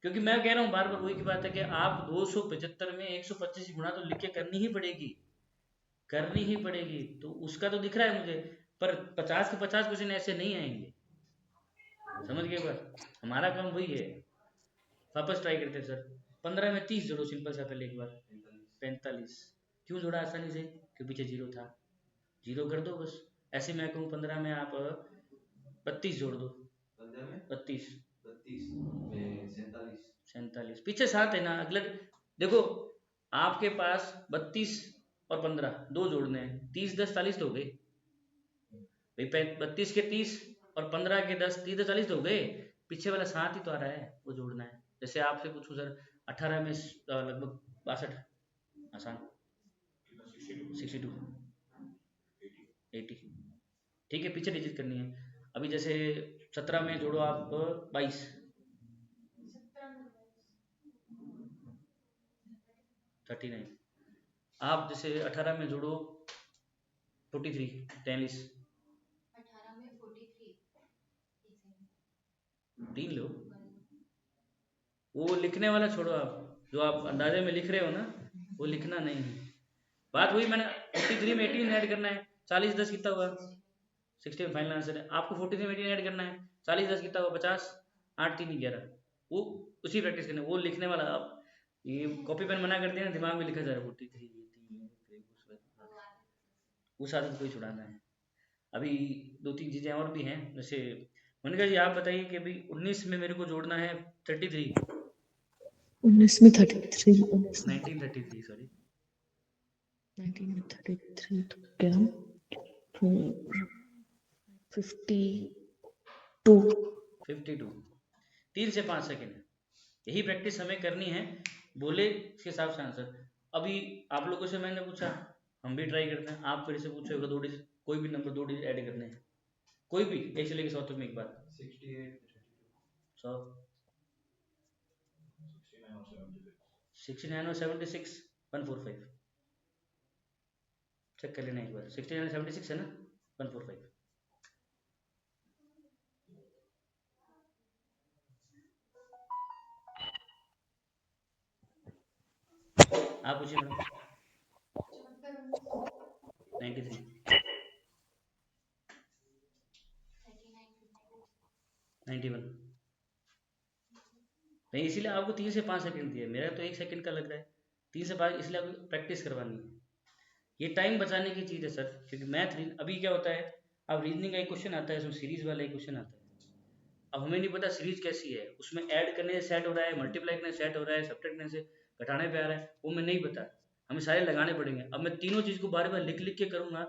क्योंकि मैं कह रहा हूँ बार बार वही की बात है कि आप 275 में 125 गुणा तो लिख के करनी ही पड़ेगी, करनी ही पड़ेगी, तो उसका तो दिख रहा है मुझे, पर 50 के 50 क्वेश्चन ऐसे नहीं आएंगे, समझ गए बात? हमारा काम वही है। वापस ट्राई करते हैं सर। 15 में 30 जोड़ो, सिंपल सा, पहले एक बार 45। क्यों जोड़ा आसानी से? क्योंकि पीछे जीरो था, जीरो कर दो बस। ऐसे मैं कहूँ 15 में आप 32 जोड़ दो, 32, 47, पीछे 7 है ना अगले। देखो, आपके पास 32 और 15 दो जोड़ने हैं, 30 10 40 तो हो गए भाई, 32 के 30 और 15 के 10, 30 10 40 तो हो गए। पीछे वाला 7 ही तो आ रहा है, वो जोड़ना है। जैसे आपसे पूछूं सर, 18 में लगभग 62, आसान, 62, 80, ठीक है, पीछे डिजिट करनी है। अभी जैसे 17 में जोड़ो आप 22, 39। आप जैसे 18 में जोड़ो 43, 43, 3 लो। वो लिखने वाला छोड़ो, आप जो आप अंदाजे में लिख रहे हो ना, वो लिखना नहीं है। बात वही, मैंने 43 में 18 ऐड करना है, 40 10 कितना हुआ, 60 फाइनल आंसर है। आपको 43 में 18 ऐड करना है, 40 10 कितना हुआ, 50, 8 3 11। वो उसी प्रैक्टिस करना, वो लिखने वाला। आप ये कॉपी पेन मना करते हैं ना, दिमाग में लिखा जा रहा है 43 उस आदत को ही छुड़ाना है। अभी 2-3 चीज़ें और भी हैं, जैसे मोनिका जी आप बताइए कि अभी 19 में मेरे को जोड़ना है 33, 19 में 33, 1933 सॉरी, 19 में 33 तो क्या 52। 52, 3 से 5 सेकेंड। यही प्रैक्टिस हमें करनी है, बोले इसके हिसाब से आंसर। अभी आप लोगों से मैंने पूछा, हम भी ट्राई करते हैं, आप फिर से पूछोगे, 2 डिजिट कोई भी नंबर 2 डिजिट ऐड करने हैं, कोई भी, एक से लेकर 100 तक में एक बार। 100, 69 और 76, 145, चेक कर लेना एक बार, 69 76 है ना, 145। आप पूछिए मैडम। 93। Ninety one. नहीं, इसीलिए आपको 3 से 5 सेकंड दिए, मेरा तो 1 सेकंड का लग रहा है। 3 से 5 इसलिए आपको प्रैक्टिस करवानी है, ये टाइम बचाने की चीज़ है सर। क्योंकि मैथ अभी क्या होता है, अब रीजनिंग का एक क्वेश्चन आता है, उसमें सीरीज वाला एक क्वेश्चन आता है। अब हमें नहीं पता सीरीज कैसी है, उसमें ऐड करने से सेट हो रहा है, मल्टीप्लाई करने से सेट हो रहा है, सब्ट्रैक्ट करने से घटाने पे आ रहा है, वो मैं नहीं पता, हमें सारे लगाने पड़ेंगे। अब मैं तीनों चीज़ को बार बार लिख लिख के करूँगा,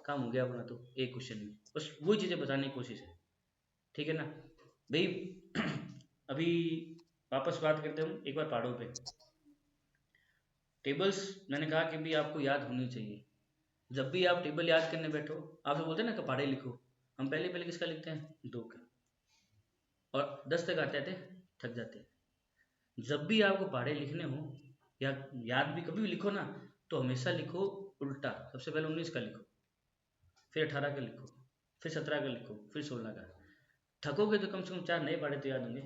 काम हो गया अपना तो एक क्वेश्चन में। बस वही चीज़ें बताने की कोशिश है, ठीक है ना भाई। अभी वापस बात करते हैं एक बार पहाड़ों पे। टेबल्स मैंने कहा कि भी आपको याद होनी चाहिए। जब भी आप टेबल याद करने बैठो, आपसे बोलते हैं ना कि पहाड़े लिखो, हम पहले पहले किसका लिखते हैं, 2 का, और 10 तक आते आते थक जाते हैं। जब भी आपको पहाड़े लिखने हो या याद भी कभी भी लिखो ना, तो हमेशा लिखो उल्टा। सबसे पहले 19 का लिखो, फिर 18 का लिखो, फिर 17 का लिखो, फिर 16 का। थकोगे तो कम से कम 4 नए पहाड़े तो याद होंगे,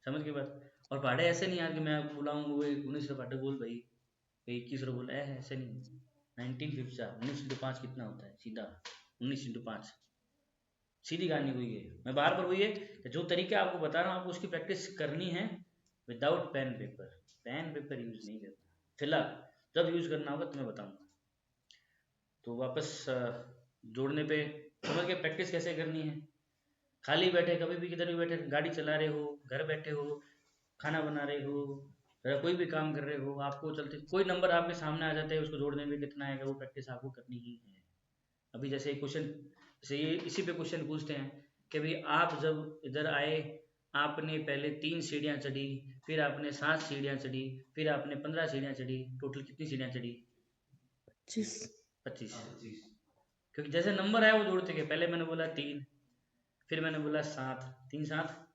समझ के बात। और पहाड़े ऐसे नहीं यार कि मैं आपको बुलाऊँ वो 19 का पहाड़े बोल भाई, 21 बोल, ऐसे नहीं। 19 19 इंटू 5 कितना होता है, सीधा 19 इंटू 5, सीधी कहानी हुई है। मैं बार बार वही है कि जो तरीके आपको बता रहा हूँ, आपको उसकी प्रैक्टिस करनी है without pen paper. Pen paper use नहीं करना फिलहाल, जब यूज़ करना होगा तो मैं बताऊँगा। तो वापस जोड़ने पे समझ के प्रैक्टिस कैसे करनी है। खाली बैठे, कभी भी किधर भी बैठे, गाड़ी चला रहे हो, घर बैठे हो, खाना बना रहे हो, या कोई भी काम कर रहे हो, आपको चलते कोई नंबर आपके सामने आ जाता है, उसको जोड़ने में कितना आएगा, वो प्रैक्टिस आपको करनी ही है। अभी जैसे क्वेश्चन, जैसे ये इसी पे क्वेश्चन पूछते हैं कि भाई आप जब इधर आए, आपने पहले 3 सीढ़ियाँ चढ़ी, फिर आपने 7 सीढ़ियाँ चढ़ी, फिर आपने 15 सीढ़ियाँ चढ़ी, टोटल कितनी सीढ़ियाँ चढ़ी, 25। 25। क्योंकि जैसे नंबर आया वो जोड़ते गए, पहले मैंने बोला 3, फिर मैंने बोला 7, 3 7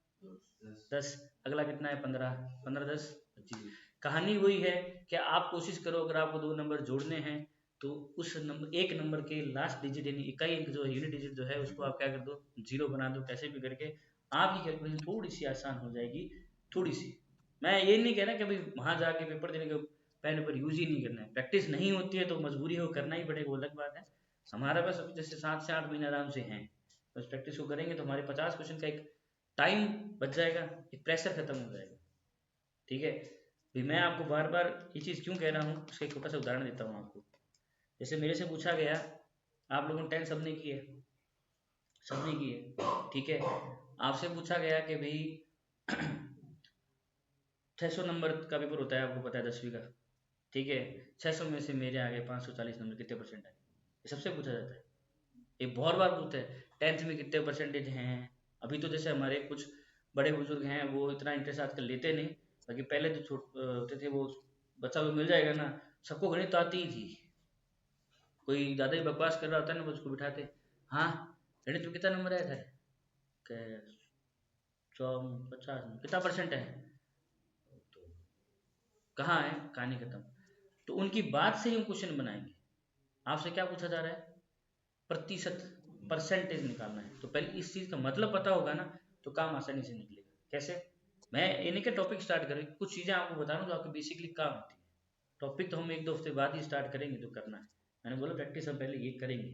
10, अगला कितना है 15, 15 10 25। कहानी वही है कि आप कोशिश करो, अगर आपको 2 नंबर जोड़ने हैं तो उस नंबर, एक नंबर के लास्ट डिजिट यानी इकाई अंक जो है, यूनिट डिजिट जो है, उसको आप क्या कर दो, 0 बना दो, कैसे भी करके आपकी कैलकुलेशन थोड़ी सी आसान हो जाएगी, थोड़ी सी। मैं ये नहीं कह रहा कि भाई वहाँ जाके पेपर देने के पेन पेपर यूज ही नहीं करना है, प्रैक्टिस नहीं होती है तो मजबूरी हो, करना ही पड़ेगा, वो अलग बात है। हमारा बस अभी जैसे 7 से 8 महीने आराम से हैं, बस प्रैक्टिस को करेंगे तो हमारे 50 क्वेश्चन का एक टाइम बच जाएगा, एक प्रेशर खत्म हो जाएगा, ठीक है। भी मैं आपको बार बार ये चीज़ क्यों कह रहा हूँ, उसका एक छोटा सा उदाहरण देता हूँ आपको। जैसे मेरे से पूछा गया, आप लोगों ने 10 सबने की है, सबने की है, ठीक है। आपसे पूछा गया कि भाई 600 नंबर का पेपर होता है, आपको पता है 10वीं का, ठीक है। 600 में से मेरे आ गए 540 नंबर, कितने परसेंट आए, ये सबसे पूछा जाता है, ये बहुत बार पूछते हैं। 10th में कितने परसेंटेज हैं। अभी तो जैसे हमारे कुछ बड़े बुजुर्ग हैं, वो इतना इंटरेस्ट आजकल लेते नहीं, बाकी पहले तो होते थे, वो बच्चा को मिल जाएगा ना, सबको गणित तो आती ही थी। कोई ज़्यादा ही बकवास कर रहा होता है ना, बस उसको बिठाते, हाँ गणित में कितना नंबर आया था, 150 कितना परसेंट है, तो कहाँ है, कहानी खत्म। तो उनकी बात से ही हम क्वेश्चन बनाएंगे। आपसे क्या पूछा जा रहा है, प्रतिशत, परसेंटेज निकालना है, तो पहले इस चीज़ का मतलब पता होगा ना, तो काम आसानी से निकलेगा। कैसे, मैं इन्हीं के टॉपिक स्टार्ट करें, कुछ चीज़ें आपको बता रहा हूँ जो आपके बेसिकली काम आती है। टॉपिक तो हम 1-2 हफ्ते बाद ही स्टार्ट करेंगे जो करना है, मैंने बोला प्रैक्टिस हम पहले ये करेंगे।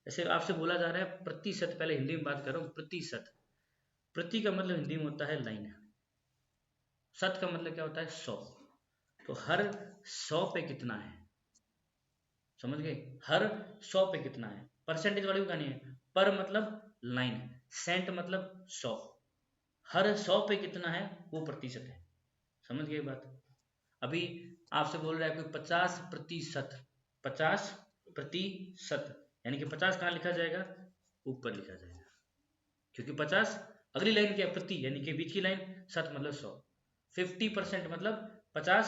जैसे आपसे बोला जा रहा है प्रतिशत, पहले हिंदी में बात कर रहा हूँ। प्रतिशत, प्रति का मतलब हिंदी में होता है लाइन, शत का मतलब क्या होता है, 100। तो हर 100 पे कितना है, समझ गए, हर 100 पे कितना है, परसेंटेज वाली कहानी है। पर मतलब लाइन, सेंट मतलब 100, हर 100 पे कितना है वो प्रतिशत है, समझ गए बात। अभी आपसे बोल रहा है कोई 50%, 50% यानी कि 50 कहाँ लिखा जाएगा, ऊपर लिखा जाएगा, क्योंकि 50 अगली लाइन क्या है, प्रति यानी कि बीच की लाइन, शत मतलब 100। 50% मतलब 50,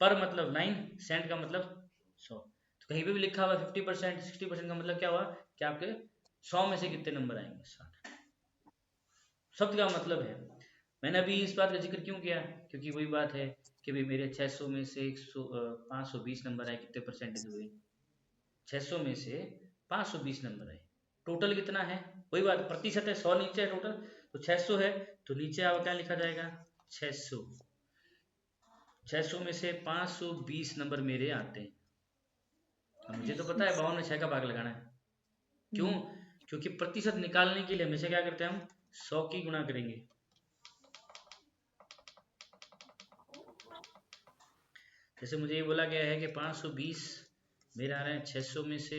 पर मतलब लाइन, सेंट का मतलब 100। तो कहीं पे भी लिखा हुआ 50%, 60% का मतलब क्या हुआ कि आपके 100 में से कितने नंबर आएंगे, 60। शब्द का मतलब है। मैंने अभी इस बात का जिक्र क्यों किया, क्योंकि वही बात है कि भाई मेरे 600 में से 520 नंबर आए, कितने परसेंटेज हुए, 600 में से 520 नंबर आए, टोटल कितना है, वही बात, प्रतिशत है, 100 नीचे है टोटल, तो 600 है, तो नीचे आप क्या लिखा जाएगा, 600। 600 में से 520 नंबर मेरे आते हैं। अब मुझे तो पता है 52 में 6 का भाग लगाना है। क्यों? क्योंकि प्रतिशत निकालने के लिए हमेशा क्या करते हैं हम 100 की गुणा करेंगे। जैसे मुझे ये बोला गया है कि 520 मेरे आ रहे हैं 600 में से,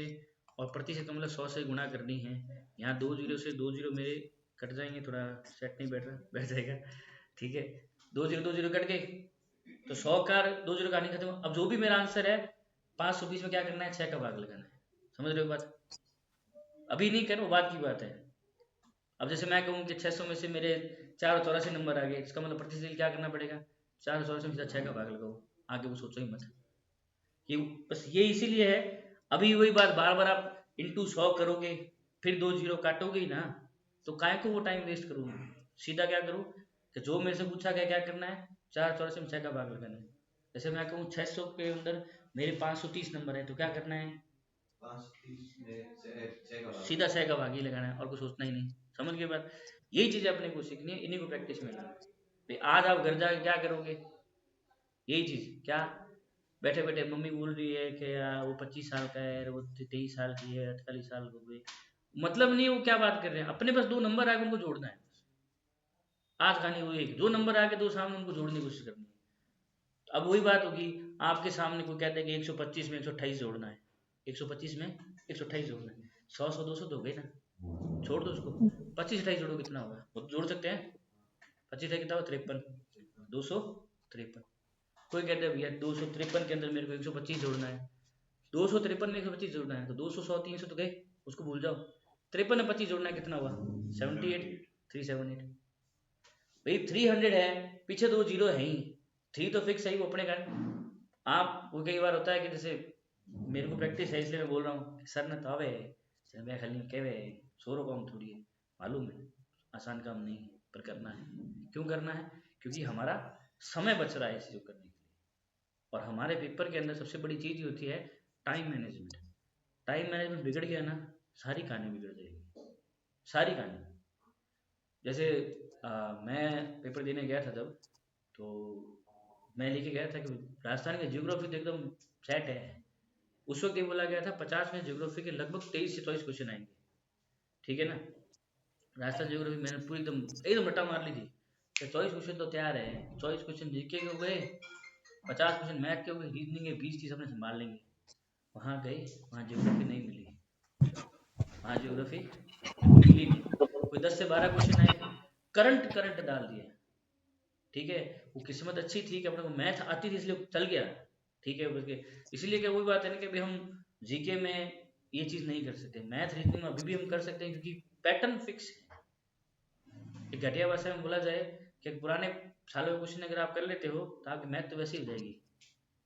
और प्रतिशत का मतलब 100 से गुणा करनी है। यहाँ 2 जीरो से 2 जीरो मेरे कट जाएंगे, थोड़ा सेट नहीं बैठ रहा, बैठ जाएगा, ठीक है। 2 जीरो कट गए तो 100 का 2 जीरो का नहीं खत्म। अब जो भी मेरा आंसर है 520 में क्या करना है, 6 का भाग लगाना है। समझ रहे हो बात? अभी नहीं करो, बाद की बात है। अब जैसे मैं कहूँ कि 600 में से मेरे 484 नंबर आ गए, इसका मतलब प्रतिशत क्या करना पड़ेगा, 484 में 6 का भाग लगाओ। आगे वो सोचो ही मत। ये बस ये इसीलिए है। अभी वही बात बार बार आप इंटू 100 करोगे, फिर 2 जीरो काटोगे ही ना, तो काय को वो टाइम वेस्ट करूँ। सीधा क्या करूँ कि जो मेरे से पूछा गया क्या करना है, 484 में 6 का भाग लगाना है। जैसे मैं कहूँ 600 के अंदर मेरे 530 नंबर है, तो क्या करना है, 530 में 6 का भाग। सीधा 6 का भाग ही लगाना है, और कुछ सोचना ही नहीं। समझ गए बात? यही चीजें अपने को सीखनी है, इन्हीं को प्रैक्टिस में लाना है। आज आप घर जाके क्या करोगे, यही चीज क्या, बैठे बैठे मम्मी बोल रही है कि यार वो 25 साल का है, वो 23 साल की है, 48 साल हो गई, मतलब नहीं वो क्या बात कर रहे हैं। अपने पास 2 नंबर आके उनको जोड़ना है। आज कहानी वो एक 2 नंबर आके 2 सामने उनको जोड़ने की कोशिश करनी है। अब वही बात होगी, आपके सामने कोई कहता है कि 125 में 128 जोड़ना है, 125 में 128 जोड़ना है, 100 100 200 तो हो गई ना, छोड़ दो उसको। 25 28 जोड़ो कितना होगा, वो तो जोड़ सकते हैं। 25 कितना होगा, 53, 253। कोई कहता है भैया 253 के अंदर मेरे को 125 जोड़ना है, 253 में 125 जोड़ना है, तो 200 100 300 तो गए, उसको भूल जाओ। 53 में 25 जोड़ना है, कितना हुआ, 78, 378। भाई 300 है, पीछे 2 जीरो है ही, 3 तो फिक्स है ही, वो अपने का। आप वो कई बार होता है कि जैसे मेरे को प्रैक्टिस है इसलिए मैं बोल रहा हूँ, सर ने तो आवे मैं खाली कहवे सोरो काम थोड़ी है, मालूम है आसान काम नहीं है, पर करना है। क्यों करना है? क्योंकि हमारा समय बच रहा है इस चीज़ को करने के लिए। और हमारे पेपर के अंदर सबसे बड़ी चीज़ होती है टाइम मैनेजमेंट। टाइम मैनेजमेंट बिगड़ गया ना, सारी कहानी बिगड़ जाएगी, सारी कहानी। जैसे मैं पेपर देने गया था जब, तो मैं लेके गया था कि राजस्थान की जियोग्राफी तो एकदम सेट है। उस वक्त ये बोला गया था 50 में जियोग्राफी के लगभग 23 से 24 क्वेश्चन आएंगे, ठीक है ना। राजस्थान जियोग्राफी मैंने पूरी एकदम एकदम रट्टा मार ली थी कि 24 क्वेश्चन तो तैयार है, 24 क्वेश्चन जीके के हो गए, 50 क्वेश्चन मैथ के हो गए, रीजनिंग के 20 30 अपने संभाल लेंगे। वहाँ गए, वहाँ जियोग्राफी नहीं मिली, वहाँ जियोग्राफी मिली नहीं। कोई 10 से 12 क्वेश्चन आए, करंट करंट डाल दिया, ठीक है। वो किस्मत अच्छी थी कि अपने को मैथ आती थी इसलिए चल गया, ठीक है। उसके इसलिए क्या वही बात है ना कि भाई हम जीके में ये चीज़ नहीं कर सकते, मैथ रीजनिंग में अभी भी हम कर सकते हैं क्योंकि पैटर्न फिक्स है। एक घटिया भाषा में बोला जाए कि पुराने सालों के क्वेश्चन अगर आप कर लेते हो तो आपकी मैथ तो वैसे ही हो जाएगी,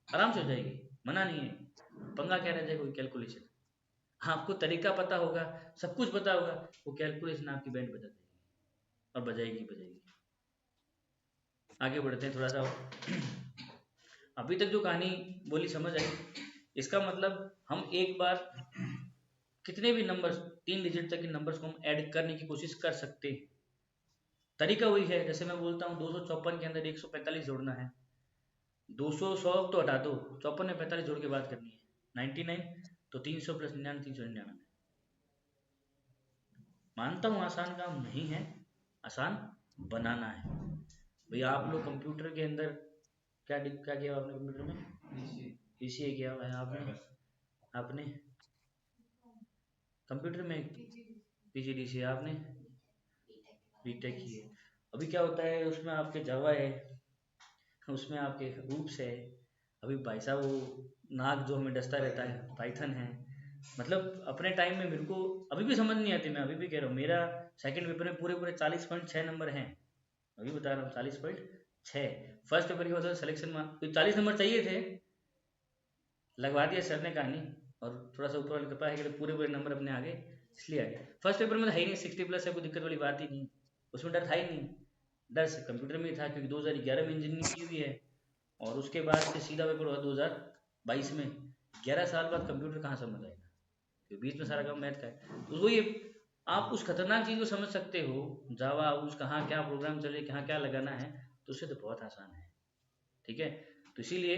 आराम से हो जाएगी, मना नहीं है। पंगा क्या रह जाएगा, कोई कैलकुलेशन। हाँ, आपको तरीका पता होगा, सब कुछ पता होगा, वो कैलकुलेशन आपकी बैंड बजा देगी और बजाएगी बजाएगी। आगे बढ़ते हैं थोड़ा सा। अभी तक जो कहानी बोली समझ आई, इसका मतलब हम एक बार कितने भी नंबर्स 3 डिजिट तक के नंबर्स को हम ऐड करने की कोशिश कर सकते हैं। तरीका वही है, जैसे मैं बोलता हूँ 254 के अंदर 145 जोड़ना है, 200 100 तो हटा दो, 54 में 45 जोड़ के बात करनी है, 99 तो 300 प्लस 99 399। मानता हूँ आसान काम नहीं है, आसान बनाना है। भैया आप लोग कंप्यूटर के अंदर क्या किया आपने कंप्यूटर में, पीसीए किया हुआ है आपने कंप्यूटर में, पीजीडीसीए आपने बीटेक की है। अभी क्या होता है उसमें आपके जावा है, उसमें आपके रूप्स है, अभी भाई साहब वो नाक जो हमें डसता रहता है पाइथन है। मतलब अपने टाइम में मेरे को अभी भी समझ नहीं आती, मैं अभी भी कह रहा हूँ, मेरा सेकंड पेपर में पूरे पूरे 40.6 नंबर हैं, अभी बता रहा हूँ 40.6। फर्स्ट पेपर की वजह से सिलेक्शन में 40 नंबर चाहिए थे, लगवा दिया सर ने कहानी, और थोड़ा सा ऊपर वाले कृपा है कि पूरे पूरे नंबर अपने आगे इसलिए आ गए। फर्स्ट पेपर में तो है ही नहीं 60+ है, कोई दिक्कत वाली बात ही नहीं, उसमें डर था ही नहीं। डर कंप्यूटर में ही था क्योंकि 2011 में इंजीनियरिंग की हुई है, और उसके बाद से सीधा पेपर हुआ 2022 में। 11 साल बाद कंप्यूटर कहाँ समझ आएगा, क्योंकि बीच में सारा काम मैथ का है। तो वही आप उस खतरनाक चीज़ को समझ सकते हो, जावा उस कहाँ क्या प्रोग्राम चले, कहाँ क्या लगाना है, तो उससे तो बहुत आसान है, ठीक है। तो इसीलिए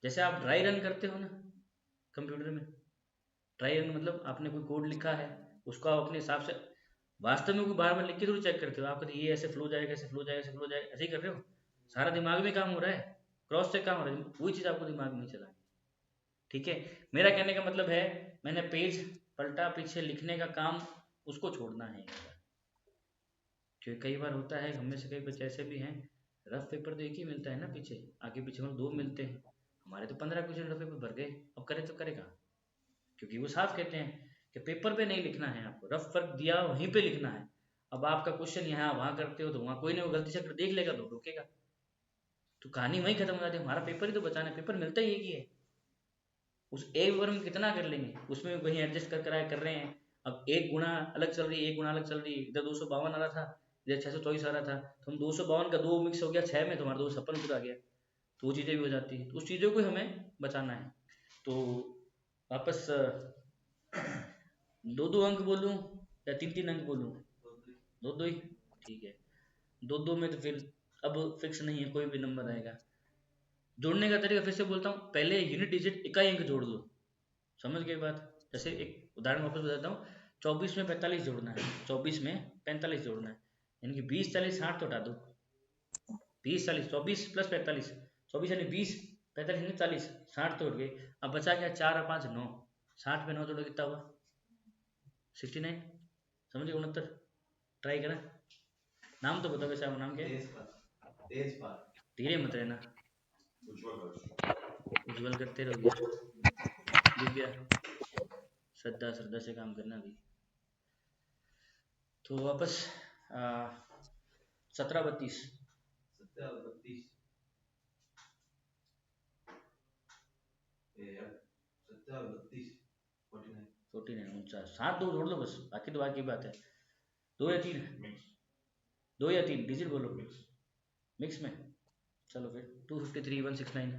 जैसे आप ड्राई रन करते हो ना कंप्यूटर में, ड्राई रन मतलब आपने कोई कोड लिखा है, उसको आप अपने हिसाब से, वास्तव में कोई बार बार लिख के थोड़ी चेक करते हो, आप कहते ये ऐसे फ्लो जाएगा, ऐसे फ्लो जाएगा, ऐसे फ्लो जाएगा, ऐसे ही कर रहे हो, सारा दिमाग में काम हो रहा है, क्रॉस चेक काम हो रहा है, वही चीज़ आपको दिमाग में चला। ठीक है, मेरा कहने का मतलब है मैंने पेज पलटा, पीछे लिखने का काम उसको छोड़ना है एक बार। क्योंकि कई बार होता है, हम में से कई बच्चे ऐसे भी हैं, रफ पेपर तो एक ही मिलता है ना, पीछे आगे पीछे मतलब 2 मिलते हैं, हमारे तो 15 क्वेश्चन रफ पेपर भर गए, अब करे तो करेगा, क्योंकि वो साफ कहते हैं कि पेपर पे नहीं लिखना है, आपको रफ वर्क दिया वहीं पे लिखना है। अब आपका क्वेश्चन यहाँ वहाँ करते हो तो वहाँ कोई ना कोई गलती से अगर देख लेगा तो रोकेगा, तो कहानी वहीं खत्म हो जाती है। हमारा पेपर ही तो बचाना है, पेपर मिलता ही एक ही है, उस एक पेपर में कितना कर लेंगे, उसमें कहीं एडजस्ट कर रहे हैं। अब एक गुणा अलग चल रही है, एक गुणा अलग चल रही है, इधर 252 आ रहा था, इधर 624 आ रहा था, तो हम 252 का 2 मिक्स हो गया 6 में, तो हमारा 256 आ गया, तो वो चीज़ें भी हो जाती है, तो उस चीज़ों को हमें बचाना है। तो वापस 2-2 अंक बोलूँ या 3-3 अंक बोलूँ? 2-2 ही ठीक है। 2-2 में तो फिर अब फिक्स नहीं है, कोई भी नंबर आएगा। जोड़ने का तरीका फिर से बोलता हूँ, पहले यूनिट डिजिट इकाई अंक जोड़ लो, समझ गए बात? जैसे एक उदाहरण वापस बताता हूँ, 24 में 45 जोड़ना है, 24 में 45 जोड़ना है, यानी कि 20 40 60 तो हटा दो, 20 40 24 प्लस 45, 24 यानी 20, 45 यानी 40, 60 तो उठ गए। अब बचा क्या, 4 और 5 9, 60 में 9 जोड़ो कितना हुआ? 69, समझ गए? 69। ट्राई करें, नाम तो बताओ वैसे, आपका नाम क्या है? धीरे मत रहना, उज्जवल करते रहोगे, दिव्या, श्रद्धा, श्रद्धा से काम करना भी। तो वापस 17-32, 49, 7 2 जोड़ लो बस, बाकी तो बाकी बात है। 2 या 3, 2 या 3 डिजिट बोलो मिक्स में। चलो फिर 253 169,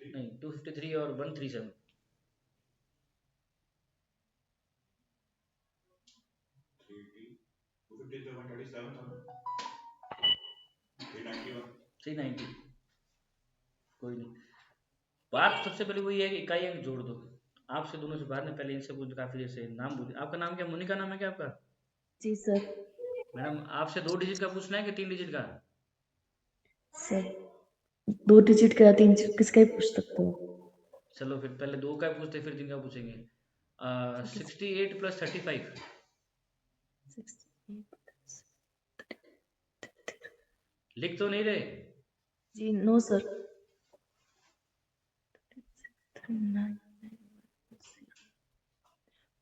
नहीं 253 और 137, थ्री 90, कोई नहीं। बात सबसे पहले वही है कि इकाई अंक जोड़ दो। आपसे दोनों से बात नहीं, पहले इनसे पूछ, काफी देर से नाम बोलिए, आपका नाम क्या? मोनिका नाम है क्या आपका? जी सर। मैडम आपसे 2 डिजिट का पूछना है कि 3 डिजिट का? सर 2 डिजिट का, 3 डिजिट किसका ही पूछ सकते हो। चलो फिर पहले 2 का पूछते फिर 3 का पूछेंगे। 68 + 35, लिख तो नहीं रहे? जी नो सर।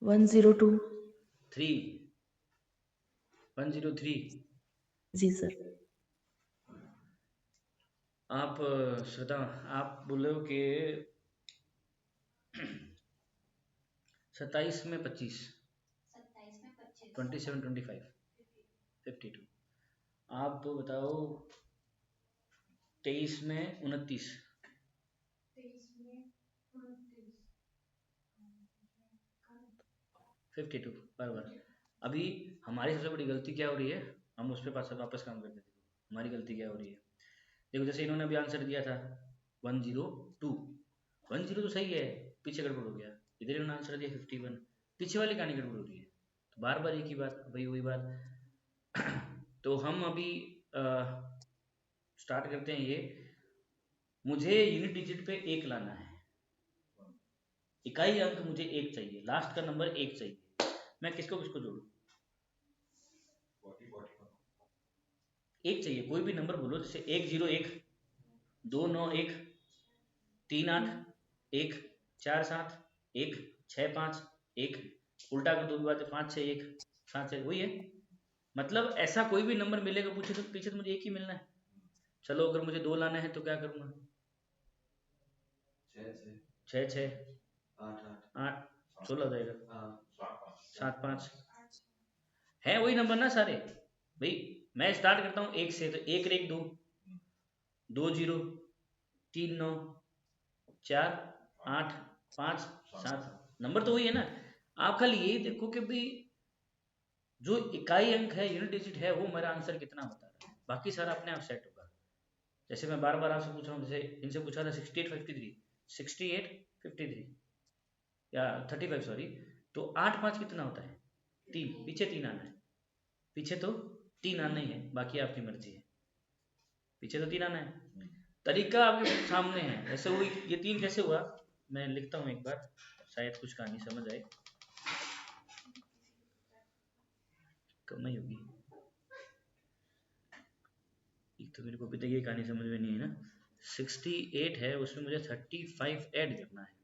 102, 3 103। जी सर। आप श्रद्धा, आप बोले हो कि 27 में 25, 27 25 52। आप बताओ 23 में 29, 52 बराबर। अभी हमारी सबसे बड़ी गलती क्या हो रही है, हम उस पर वापस काम करते थे, हमारी गलती क्या हो रही है? देखो जैसे इन्होंने अभी आंसर दिया था 102, 10 तो सही है, पीछे गड़बड़ हो गया, इधर इन्होंने आंसर दिया 51, पीछे वाली कहानी गड़बड़ हो रही है, तो बार बार एक ही बात, भाई वही बात। तो हम अभी स्टार्ट करते हैं ये, मुझे यूनिट डिजिट पे 1 लाना है, इकाई अंक मुझे 1 चाहिए, लास्ट का नंबर 1 चाहिए, मैं किसको किसको जोड़ूं? 1 चाहिए, कोई भी नंबर बोलो, जैसे 101, 291, 38, 1, 47, 1, 65, 1, उल्टा कर दो भी बात है, 561, 7 वही है, मतलब ऐसा कोई भी नंबर मिलेगा पूछे तो पीछे तो मुझे 1 ही मिलना है। चलो अगर मुझे 2 लाना है तो क्या करूंगा? 6 6 8 16 हो जाएगा, 7 5 है वही नंबर ना सारे भाई। मैं स्टार्ट करता हूँ 1 से, तो 1 1 2, 2 0, 3 9, 4 8 5 7, नंबर तो वही है ना। आप खाली यही देखो कि भाई जो इकाई अंक है, यूनिट डिजिट है, वो मेरा आंसर कितना बता रहा है, बाकी सारा अपने आप सेट होगा। जैसे मैं बार बार आपसे पूछ रहा हूँ, जैसे इनसे पूछा था 68 53 या 35 सॉरी, तो 8 5 कितना होता है? 3, पीछे 3 आना है, पीछे तो 3 आना ही है, बाकी आपकी मर्जी है, पीछे तो 3 आना है। तरीका आपके सामने है, ऐसे हुई ये 3 कैसे हुआ, मैं लिखता हूँ एक बार, शायद कुछ कहानी समझ आए, कम नहीं होगी, एक तो मेरे को अभी तक ये कहानी समझ में नहीं है ना। 68 है, उसमें मुझे 35 ऐड करना है,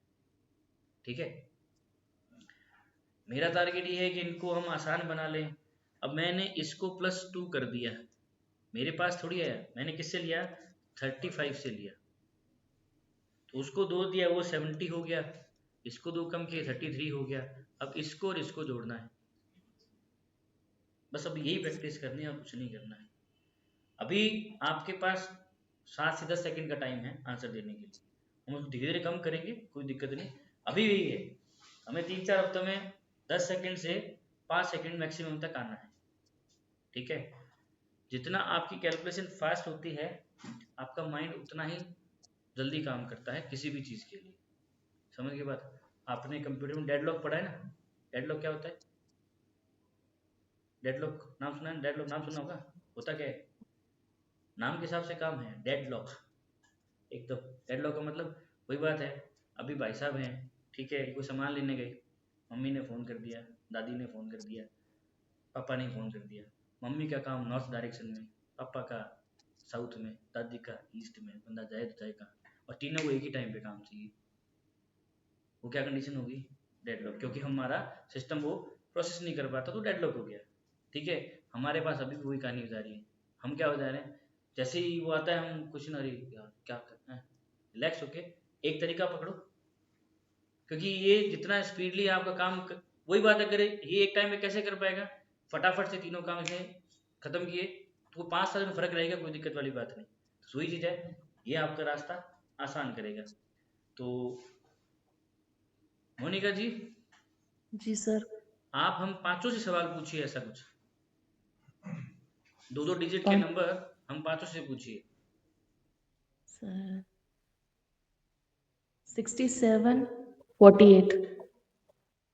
ठीक है। मेरा टारगेट ये है कि इनको हम आसान बना लें। अब मैंने इसको +2 कर दिया, मेरे पास थोड़ी है, मैंने किससे लिया? 35 से लिया, तो उसको 2 दिया, वो 70 हो गया, इसको 2 कम किए 33 हो गया। अब इसको और इसको जोड़ना है, बस अब यही प्रैक्टिस करनी है और कुछ नहीं करना है। अभी आपके पास 7 से 10 सेकंड का टाइम है आंसर देने के लिए, हम उसको धीरे धीरे कम करेंगे, कोई दिक्कत नहीं। अभी यही है, हमें 3-4 हफ्तों में 10 सेकंड से 5 सेकंड मैक्सिमम तक आना है, ठीक है। जितना आपकी कैलकुलेशन फास्ट होती है, आपका माइंड उतना ही जल्दी काम करता है किसी भी चीज़ के लिए, समझ के बाद। आपने कंप्यूटर में डेडलॉक पढ़ा है ना? डेडलॉक क्या होता है? डेडलॉक नाम सुना है? डेडलॉक नाम सुना होगा, होता क्या है? नाम के हिसाब से काम है डेडलॉक। एक तो डेडलॉक का मतलब वही बात है, अभी भाई साहब हैं, ठीक है, कोई सामान लेने गए, मम्मी ने फ़ोन कर दिया, दादी ने फ़ोन कर दिया, पापा ने फ़ोन कर दिया। मम्मी का काम नॉर्थ डायरेक्शन में, पापा का साउथ में, दादी का ईस्ट में, बंदा जाए तो जाए कहाँ, और तीनों को एक ही टाइम पे काम चाहिए, वो क्या कंडीशन होगी? डेडलॉक, क्योंकि हमारा सिस्टम वो प्रोसेस नहीं कर पाता, तो डेडलॉक हो गया, ठीक है। हमारे पास अभी भी वही कहानी हो जा रही है, हम क्या हो जा रहे हैं, जैसे ही वो आता है हम कुछ ना, अरे यार क्या करना है, रिलैक्स होके एक तरीका पकड़ो, क्योंकि ये जितना स्पीडली आपका वही बात है, करे ये एक टाइम में कैसे कर पाएगा, फटाफट से तीनों काम इसे खत्म किए, तो 5 साल में फर्क रहेगा, कोई दिक्कत वाली बात नहीं। तो वही चीज़ है, ये आपका रास्ता आसान करेगा। तो मोनिका जी, जी सर। आप हम पांचों से सवाल पूछिए, ऐसा कुछ 2-2 डिजिट के 5 नंबर हम पांचों से पूछिए। सर 67 48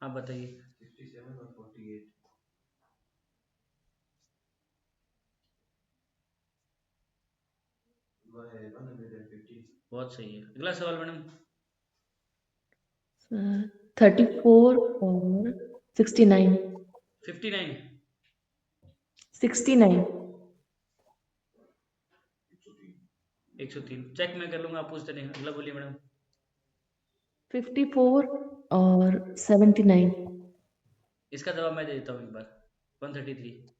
आप बताइए। 67 और 48 150। बहुत सही है, अगला सवाल मैडम। सर 34 और 69 59। 69 103 चेक मैं कर लूंगा, आप पूछते नहीं, अगला बोलिए मैडम। 54 और 79। इसका जवाब मैं दे देता हूँ एक बार, 133।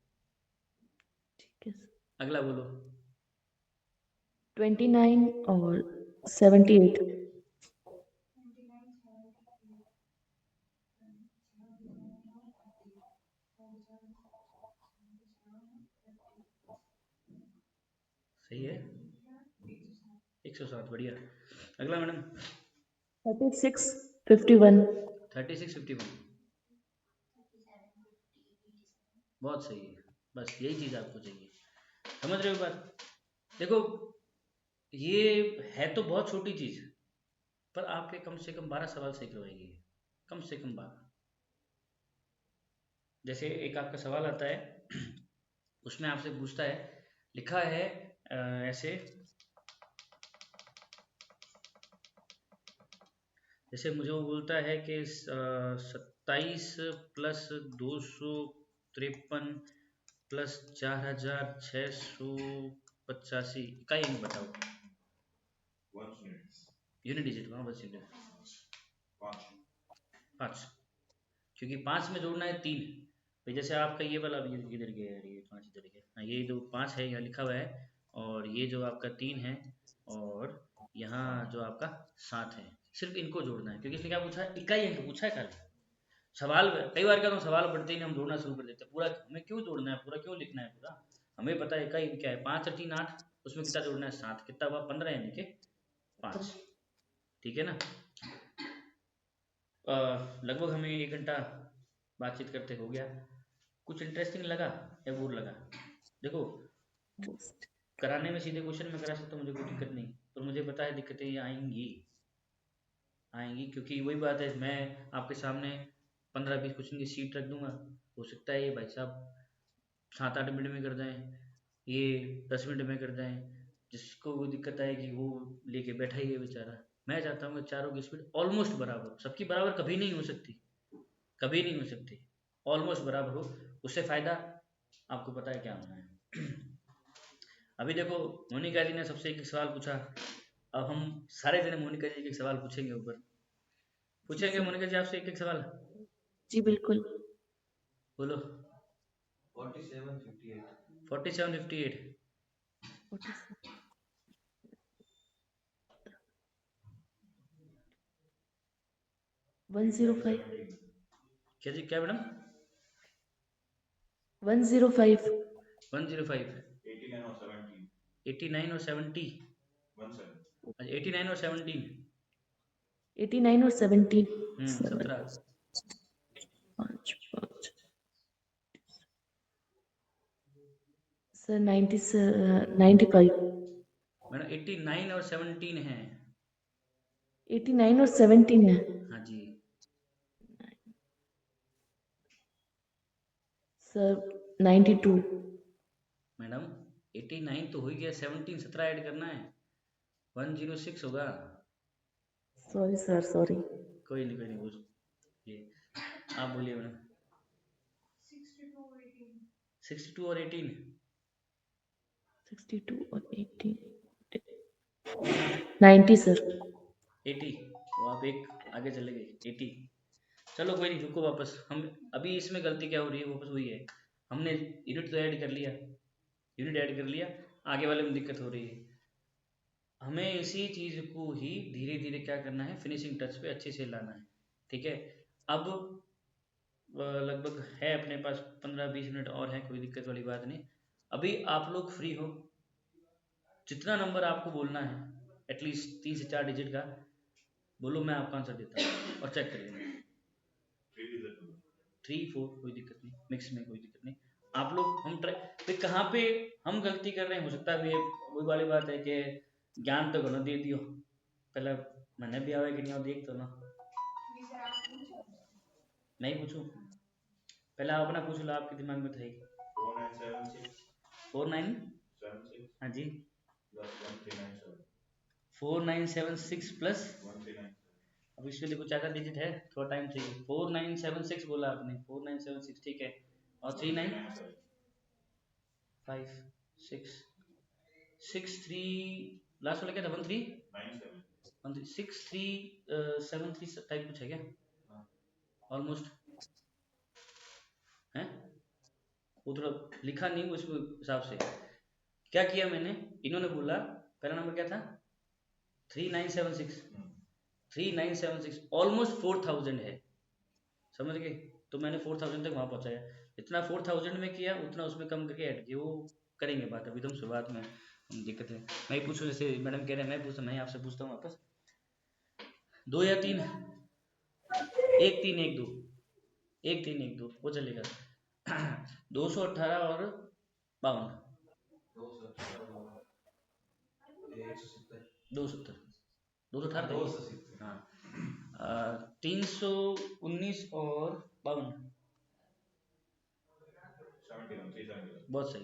ठीक है सर। अगला बोलो। 29 और 78। सही है, 107, बढ़िया। अगला मैडम। 36 51 36 51, बहुत सही है, बस यही चीज़ आपको चाहिए, समझ रहे हो बात। देखो ये है तो बहुत छोटी चीज़, पर आपके कम से कम 12 सवाल सही करवाएगी ये, कम से कम 12। जैसे एक आपका सवाल आता है उसमें आपसे पूछता है, लिखा है ऐसे, जैसे मुझे वो बोलता है कि 27 प्लस 253 प्लस 4685, इकाई अंक बताओ, यूनिट डिजिट, वहाँ बस यूनिट 5, क्योंकि 5 में जोड़ना है 3, भाई जैसे आपका ये वाला अभी इधर गया है, ये 5 इधर गया, हाँ ये जो 5 है यहाँ लिखा हुआ है, और ये जो आपका 3 है, और यहाँ जो आपका 7 है, सिर्फ इनको जोड़ना है, क्योंकि इसने क्या पूछा है, इकाई अंक पूछा है खाली। सवाल कई बार क्या, सवाल पढ़ते ही हम जोड़ना शुरू कर देते हैं, पूरा हमें क्यों जोड़ना है, पूरा क्यों लिखना है पूरा, हमें पता है इकाई क्या है, 5 और 3 8, उसमें कितना जोड़ना है 7, कितना हुआ 15, यानी कि 5, ठीक है ना। लगभग हमें 1 घंटा बातचीत करते हो गया, कुछ इंटरेस्टिंग लगा या बोर लगा? देखो कराने में सीधे क्वेश्चन में करा सकता हूँ, मुझे कोई दिक्कत नहीं, पर मुझे पता है दिक्कतें ये आएंगी आएंगी, क्योंकि वही बात है, मैं आपके सामने 15-20 क्वेश्चन की सीट रख दूंगा, हो सकता है ये भाई साहब 7-8 मिनट में कर दें, ये 10 मिनट में कर दें, जिसको वो दिक्कत आएगी वो लेके बैठा ही है बेचारा। मैं चाहता हूँ कि चारों की स्पीड ऑलमोस्ट बराबर, सबकी बराबर कभी नहीं हो सकती, कभी नहीं हो सकती, ऑलमोस्ट बराबर हो, उससे फ़ायदा आपको पता है क्या होना है। अभी देखो, मोनिका जी ने सबसे एक सवाल पूछा, अब हम सारे जने मोनिका जी के सवाल पूछेंगे, ऊपर जी पूछेंगे सर। मोनिका जी आपसे एक सवाल, जी बिल्कुल। बोलो। 4758 4758 105 क्या जी, क्या मैडम? 105 105 89 और 70 89 और 17 89 और 17 7 17 5 5 सर 95 मैडम 89 और 17 है। 89 और 17 है हाँ जी सर। 92 मैडम, 89 तो हो ही गया, 17 17 ऐड करना है, 106 होगा। Sorry sir sorry. कोई नहीं वो, ये आप बोलिए मैडम। 62 और 18 62 और 18 90 सर। 80, तो आप एक आगे चले गए 80। चलो कोई नहीं, रुको वापस, हम अभी इसमें गलती क्या हो रही है, वापस वही है, हमने यूनिट तो ऐड कर लिया, यूनिट ऐड कर लिया, आगे वाले में दिक्कत हो रही है, हमें इसी चीज़ को ही धीरे धीरे क्या करना है, फिनिशिंग टच पे अच्छे से लाना है, ठीक है। अब लगभग है अपने पास 15-20 मिनट और है, कोई दिक्कत वाली बात नहीं। अभी आप लोग फ्री हो, जितना नंबर आपको बोलना है, एटलीस्ट 3 से 4 डिजिट का बोलो, मैं आपका आंसर देता हूँ और चेक कर लेंगे। 3 4 कोई दिक्कत नहीं, मिक्स में कोई दिक्कत नहीं, आप लोग हम ट्राई पे, कहाँ पे हम गलती कर रहे हैं, हो सकता है ये वही वाली बात है कि ज्ञान तो गलत दे दियो, पहले मैंने भी आवे कि नहीं, देख तो ना, मैं ही पूछूं, पहले आप अपना पूछ लो, आपके दिमाग में था ही। 49, हाँ जी, 4976 प्लस, अब इसमें देखो 4 डिजिट है, थोड़ा टाइम चाहिए, 4976 बोला आपने, 4976 ठीक है, और 3956 लास्ट वाला क्या था, 6373 टाइप कुछ है क्या, ऑलमोस्ट है, वो थोड़ा लिखा नहीं उस हिसाब से, क्या किया मैंने, इन्होंने बोला पहला नंबर क्या था, 3976, 3976 ऑलमोस्ट 4000 है, समझ गए, तो मैंने 4000 तक वहाँ पहुँचाया, जितना 4000 में किया उतना उसमें कम करके ऐड किया, वो करेंगे बात, अभी तुम शुरुआत में हम दिक्कत है, मैं ही पूछूँ, जैसे मैडम कह रहे हैं मैं पूछता, मैं आपसे पूछता हूँ वापस, 2 या 3, 1 3 1 2, 1 3 1 2 वो चलेगा। 218 और 52, 270, 218 हाँ, 319 और 52, बहुत सही,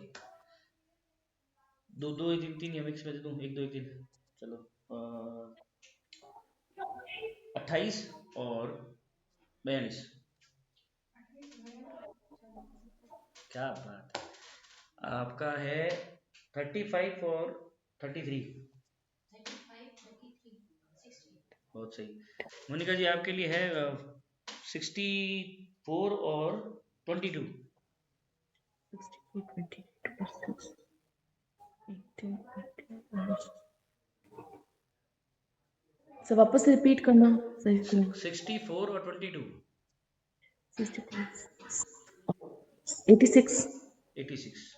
दो दो एक तीन, तीन या मिक्स में दे दूँ, 1 2 1 3, चलो 28 और 42, क्या बात है, आपका है 35 और 33, बहुत सही। मोनिका जी आपके लिए है 64 और 22, 64 22 18 18 सर वापस रिपीट करना सही को। 64 और 22, 86 86।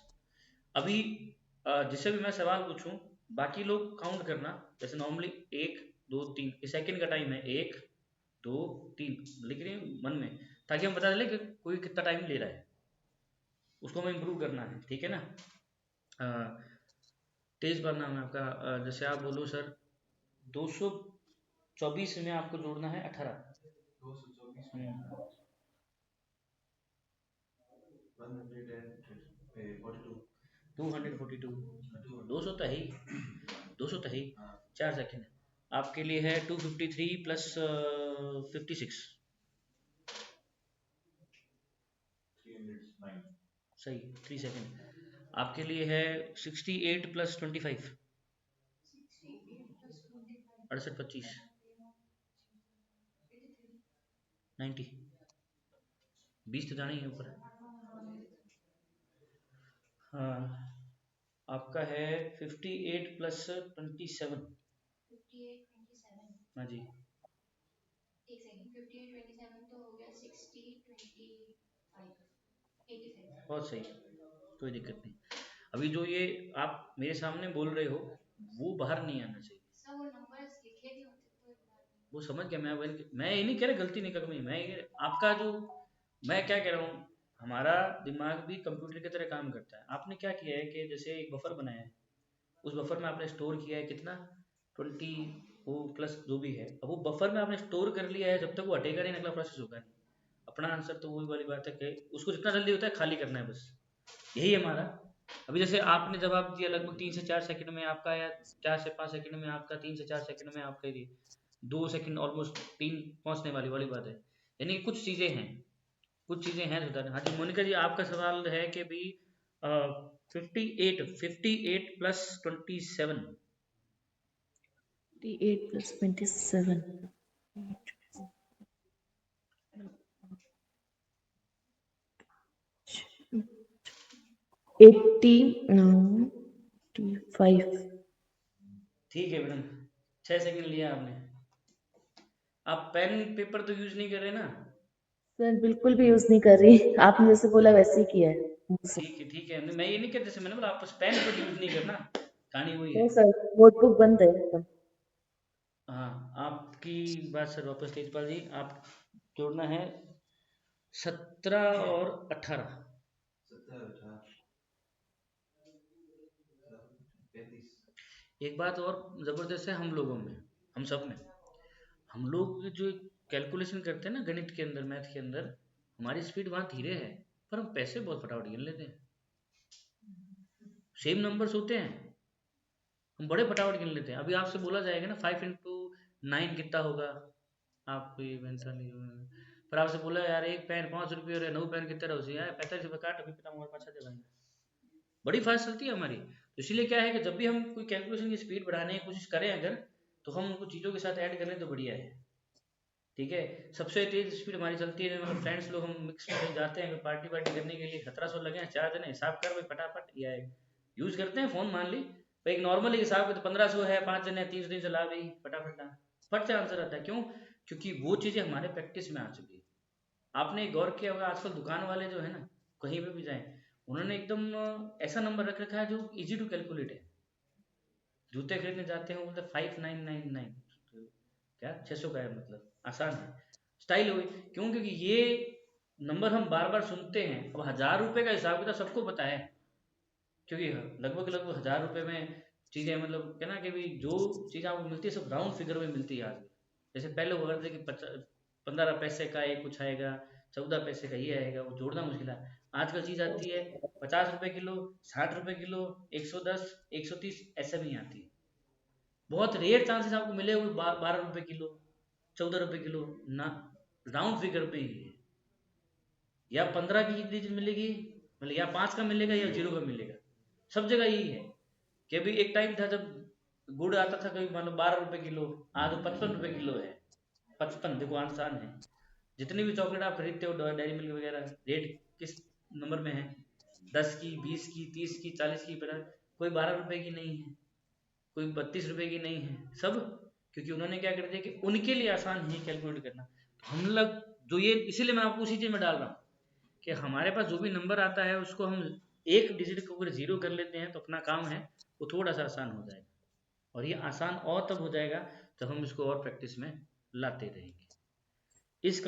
अभी जिससे भी मैं सवाल पूछूं, बाकी लोग काउंट करना, जैसे नॉर्मली 1 2 3, ये सेकंड का टाइम है, 1 2 3 लिख रहे हैं मन में, ताकि हम पता चले कि कोई कितना टाइम ले रहा है, उसको हमें इम्प्रूव करना है, ठीक है ना। तेज बार नाम है आपका। जैसे आप बोलो सर 224 में आपको जोड़ना है 18। 242 200 तो है ही, 200 तो है ही। 4 सेकेंड आपके लिए है 253 प्लस 56 सही। 3 सेकेंड आपके लिए है 68 प्लस 25 68 25 90 20 तो जाना ही है ऊपर। हाँ आपका है 58 प्लस 27। हाँ जी बहुत सही, कोई दिक्कत नहीं। अभी जो ये आप मेरे सामने बोल रहे हो वो बाहर नहीं आना चाहिए। वो समझ गया मैं ये नहीं कह रहा गलती नहीं कर मैं ये कह रहा, आपका जो मैं क्या कह रहा हूँ, हमारा दिमाग भी कंप्यूटर की तरह काम करता है। आपने क्या किया है कि जैसे एक बफर बनाया है, उस बफर में आपने स्टोर किया है कितना 20 वो प्लस जो भी है, अब वो बफर में आपने स्टोर कर लिया है, जब तक वो हटेगा नहीं अगला प्रोसेस होगा नहीं। अपना आंसर तो वही वाली बात है कि उसको जितना जल्दी होता है खाली करना है बस, यही है हमारा। अभी जैसे आपने जवाब दिया लगभग 3 से 4 सेकंड में आपका, या 4 से 5 सेकंड में आपका, 3 से 4 सेकंड में आपका, ये 2 सेकंड ऑलमोस्ट 3 पहुंचने वाली वाली बात है। यानी कुछ चीज़ें हैं, कुछ चीज़ें हैं सुधारना। हाँ जी मोनिका जी आपका सवाल है कि भाई 58 प्लस 27 58 plus 27. 85. ठीक है मैडम, 6 सेकंड लिया आपने। आप पेन पेपर तो यूज नहीं कर रहे ना? सर बिल्कुल भी यूज नहीं कर रही, आपने जैसे बोला वैसे ही किया है मुझसे। ठीक है मैं ये नहीं कहता, जैसे मैंने बोला आप पेन को यूज नहीं करना, कहानी वही है। नहीं सर, नोटबुक बंद है एकदम। हाँ आपकी बात सर वापस तेजपाल जी, आप जोड़ना है 17 और 18। एक बात और जबरदस्त है हम लोगों में, हम सब में, हम लोग जो कैलकुलेशन करते हैं ना गणित के अंदर, मैथ के अंदर, हमारी स्पीड वहाँ धीरे है, पर हम पैसे बहुत फटाफट गिन लेते हैं। सेम नंबर्स होते हैं, हम बड़े फटाफट गिन लेते हैं। अभी आपसे बोला जाएगा ना 5 इंटू 9 कितना होगा, आप ये मेंटली, पर आपसे बोला यार एक पेन 5 रुपये और 9 पेन कितने रहो यार 45 रुपये काट, अभी पता हमारे पास आ जाएगा। बड़ी फास्ट चलती है हमारी, तो इसीलिए क्या है कि जब भी हम कोई कैलकुलेशन की स्पीड बढ़ाने की कोशिश करें अगर, तो हम उनको चीज़ों के साथ ऐड कर लें तो बढ़िया है। ठीक है, सबसे तेज स्पीड हमारी चलती है मतलब फ्रेंड्स लोग, हम मिक्स में जाते हैं पार्टी वार्टी करने के लिए, 1700 लगे हैं 4 जने, हिसाब कर भाई फटाफट, या यूज करते हैं फ़ोन मान ली भाई, एक नॉर्मली हिसाब तो 1500 है, 5 जने 300 चला भाई फटाफट ना, फट से आंसर आता है। क्यों? क्योंकि वो चीज़ें हमारे प्रैक्टिस में आ चुकी है। आपने गौर किया होगा आजकल दुकान वाले जो है ना, कहीं पे भी जाएं, उन्होंने एकदम ऐसा नंबर रख रखा है जो इजी टू कैलकुलेट है। जूते खरीदने जाते हैं मतलब 5999, क्या 600 का है, मतलब आसान है, स्टाइल हो गई। क्यों? क्योंकि ये नंबर हम बार बार सुनते हैं। अब 1000 रुपये का हिसाब किताब सबको पता है, क्योंकि लगभग लगभग 1000 रुपये में चीज़ें, मतलब क्या ना कि भाई जो चीज़ आपको मिलती है सब राउंड फिगर में मिलती है आज भी। जैसे पहले हुआ करते कि 15 पैसे का एक कुछ आएगा, 14 पैसे का ये आएगा, वो जोड़ना मुश्किल है। आजकल चीज़ आती है 50 रुपये किलो, 60 रुपये किलो, 110, 130, ऐसा भी आती है। बहुत रेयर चांसेस आपको मिले हुए 12 रुपये किलो, 14 रुपये किलो ना, राउंड फिगर पे ही है। या 15 की कितनी चीज मिलेगी, मतलब या 5 का मिलेगा या 0 का मिलेगा, सब जगह यही है। कि अभी एक टाइम था जब गुड़ आता था कभी मतलब 12 रुपये किलो, आज वो 55 रुपये किलो है। 55 देखो आसान है। जितनी भी चॉकलेट आप खरीदते हो डेयरी मिल्क वगैरह, रेट किस नंबर में है, 10 की, 20 की, 30 की, 40 की, पर कोई 12 रुपये की नहीं है, कोई 32 रुपये की नहीं है, सब क्योंकि उन्होंने क्या कर दिया कि उनके लिए आसान है कैलकुलेट करना। हम लोग जो ये, इसीलिए मैं आपको उसी चीज़ में डाल रहा हूँ कि हमारे पास जो भी नंबर आता है उसको हम एक डिजिट को अगर 0 कर लेते हैं तो अपना काम है वो थोड़ा सा आसान हो जाएगा। और ये आसान और तब हो जाएगा जब हम इसको और प्रैक्टिस में लाते रहेंगे। इस